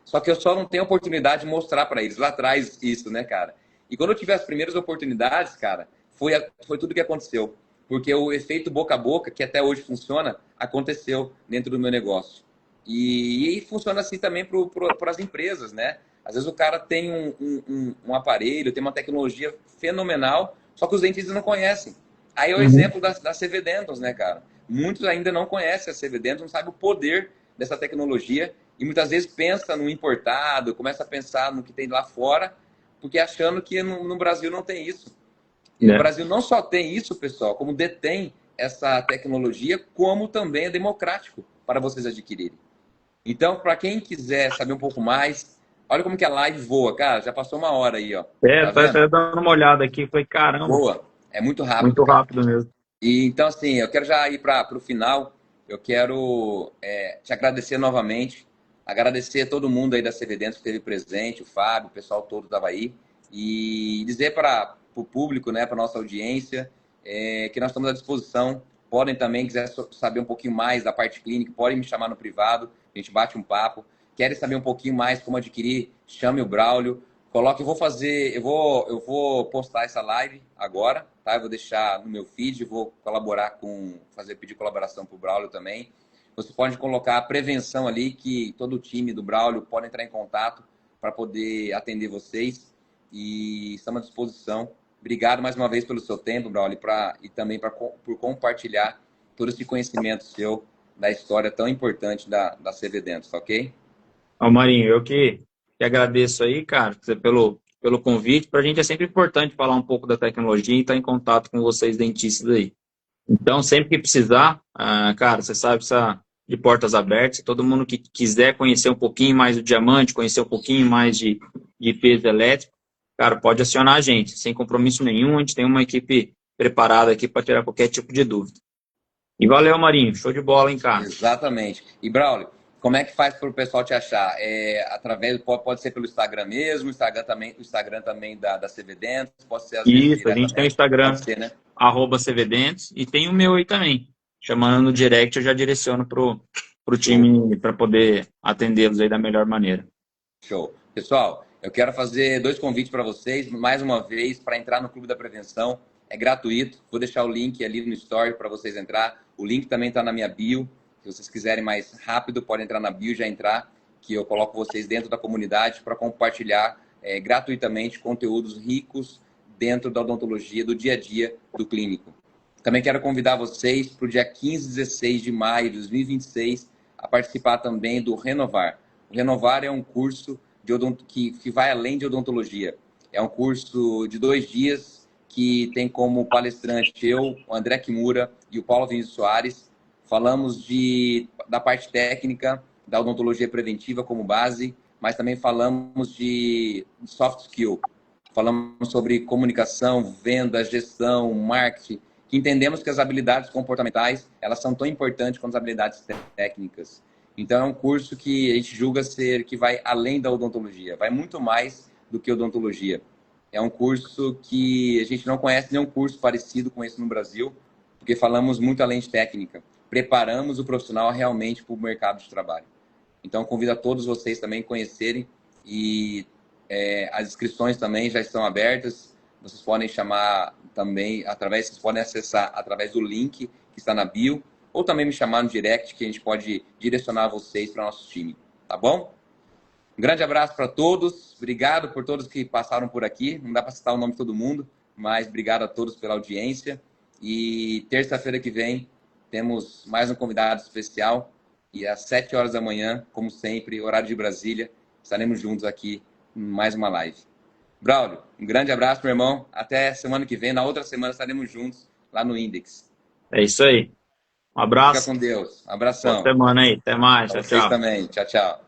[SPEAKER 1] Só que eu só não tenho oportunidade de mostrar para eles lá atrás isso, né, cara? E quando eu tive as primeiras oportunidades, cara, foi tudo que aconteceu. Porque o efeito boca a boca, que até hoje funciona, aconteceu dentro do meu negócio. E funciona assim também para as empresas, né? Às vezes o cara tem um aparelho, tem uma tecnologia fenomenal, só que os dentistas não conhecem. Aí é o
[SPEAKER 2] Uhum.
[SPEAKER 1] exemplo da CV Dentals, né, cara? Muitos ainda não conhecem a CV Dentals, não sabem o poder dessa tecnologia e muitas vezes pensa no importado, começa a pensar no que tem lá fora, porque achando que no Brasil não tem isso. E o
[SPEAKER 2] É.
[SPEAKER 1] Brasil não só tem isso, pessoal, como detém essa tecnologia, como também é democrático para vocês adquirirem. Então, para quem quiser saber um pouco mais, olha como que a live voa, cara. Já passou uma hora aí, ó. Tá
[SPEAKER 2] Tô
[SPEAKER 1] vendo?
[SPEAKER 2] até dando uma olhada aqui, foi caramba,
[SPEAKER 1] Voa. É muito rápido,
[SPEAKER 2] muito
[SPEAKER 1] cara.
[SPEAKER 2] rápido mesmo.
[SPEAKER 1] E então, assim, eu quero já ir para o final. Eu quero te agradecer novamente. Agradecer a todo mundo aí da CV Dentro que esteve presente, o Fábio, o pessoal todo estava aí. E dizer para o público, né, para nossa audiência, que nós estamos à disposição. Podem também, quiser saber um pouquinho mais da parte clínica, podem me chamar no privado, a gente bate um papo. Querem saber um pouquinho mais como adquirir, chame o Braulio. Coloque, eu vou postar essa live agora, tá? Eu vou deixar no meu feed, vou colaborar pedir colaboração para o Braulio também. Você pode colocar a prevenção ali, que todo o time do Braulio pode entrar em contato para poder atender vocês. E estamos à disposição. Obrigado mais uma vez pelo seu tempo, Braulio, e também por compartilhar todo esse conhecimento seu da história tão importante da CV Dentro, tá ok?
[SPEAKER 2] Ó, Marinho, eu que agradeço aí, cara, pelo convite. Para a gente é sempre importante falar um pouco da tecnologia e estar em contato com vocês, dentistas aí. Então, sempre que precisar, cara, você sabe, está de portas abertas. Todo mundo que quiser conhecer um pouquinho mais do diamante, conhecer um pouquinho mais de peso elétrico, cara, pode acionar a gente, sem compromisso nenhum. A gente tem uma equipe preparada aqui para tirar qualquer tipo de dúvida. E valeu, Marinho. Show de bola, hein, cara?
[SPEAKER 1] Exatamente. E, Braulio, como é que faz para o pessoal te achar? Pode ser pelo Instagram mesmo, o Instagram também da CV Dentro, pode ser às vezes
[SPEAKER 2] Isso, a gente tem o
[SPEAKER 1] diretamente,
[SPEAKER 2] Instagram,
[SPEAKER 1] pode ser, né?
[SPEAKER 2] @CVDentes, e tem o meu aí também. Chamando no direct, eu já direciono pro
[SPEAKER 1] Show.
[SPEAKER 2] time para poder atendê-los aí da melhor maneira.
[SPEAKER 1] Show. Pessoal, eu quero fazer 2 convites para vocês, mais uma vez, para entrar no Clube da Prevenção. É gratuito, vou deixar o link ali no story para vocês entrar. O link também está na minha bio. Se vocês quiserem mais rápido, podem entrar na bio e já entrar, que eu coloco vocês dentro da comunidade para compartilhar gratuitamente conteúdos ricos dentro da odontologia, do dia a dia do clínico. Também quero convidar vocês para o dia 15 e 16 de maio de 2026 a participar também do Renovar. O Renovar é um curso que vai além de odontologia. É um curso de 2 dias que tem como palestrante eu, o André Kimura e o Paulo Vinícius Soares. Falamos da parte técnica da odontologia preventiva como base, mas também falamos de soft skill. Falamos sobre comunicação, venda, gestão, marketing, que entendemos que as habilidades comportamentais, elas são tão importantes quanto as habilidades técnicas. Então, é um curso que a gente julga que vai além da odontologia, vai muito mais do que odontologia. É um curso que a gente não conhece nenhum curso parecido com esse no Brasil, porque falamos muito além de técnica. Preparamos o profissional realmente para o mercado de trabalho. Então, convido a todos vocês também a conhecerem e as inscrições também já estão abertas. Vocês podem chamar também, vocês podem acessar através do link que está na bio, ou também me chamar no direct, que a gente pode direcionar vocês para o nosso time, tá bom? Um grande abraço para todos, obrigado por todos que passaram por aqui, não dá para citar o nome de todo mundo, mas obrigado a todos pela audiência, e terça-feira que vem temos mais um convidado especial, e às 7 horas da manhã, como sempre, horário de Brasília, estaremos juntos aqui em mais uma live. Braulio, um grande abraço, meu irmão, até semana que vem, na outra semana estaremos juntos lá no Index.
[SPEAKER 2] É isso aí. Um
[SPEAKER 1] Fica
[SPEAKER 2] abraço.
[SPEAKER 1] com Deus. Um abração.
[SPEAKER 2] Boa semana aí. Até mais.
[SPEAKER 1] Para
[SPEAKER 2] Tchau,
[SPEAKER 1] vocês
[SPEAKER 2] tchau.
[SPEAKER 1] também. Tchau, tchau.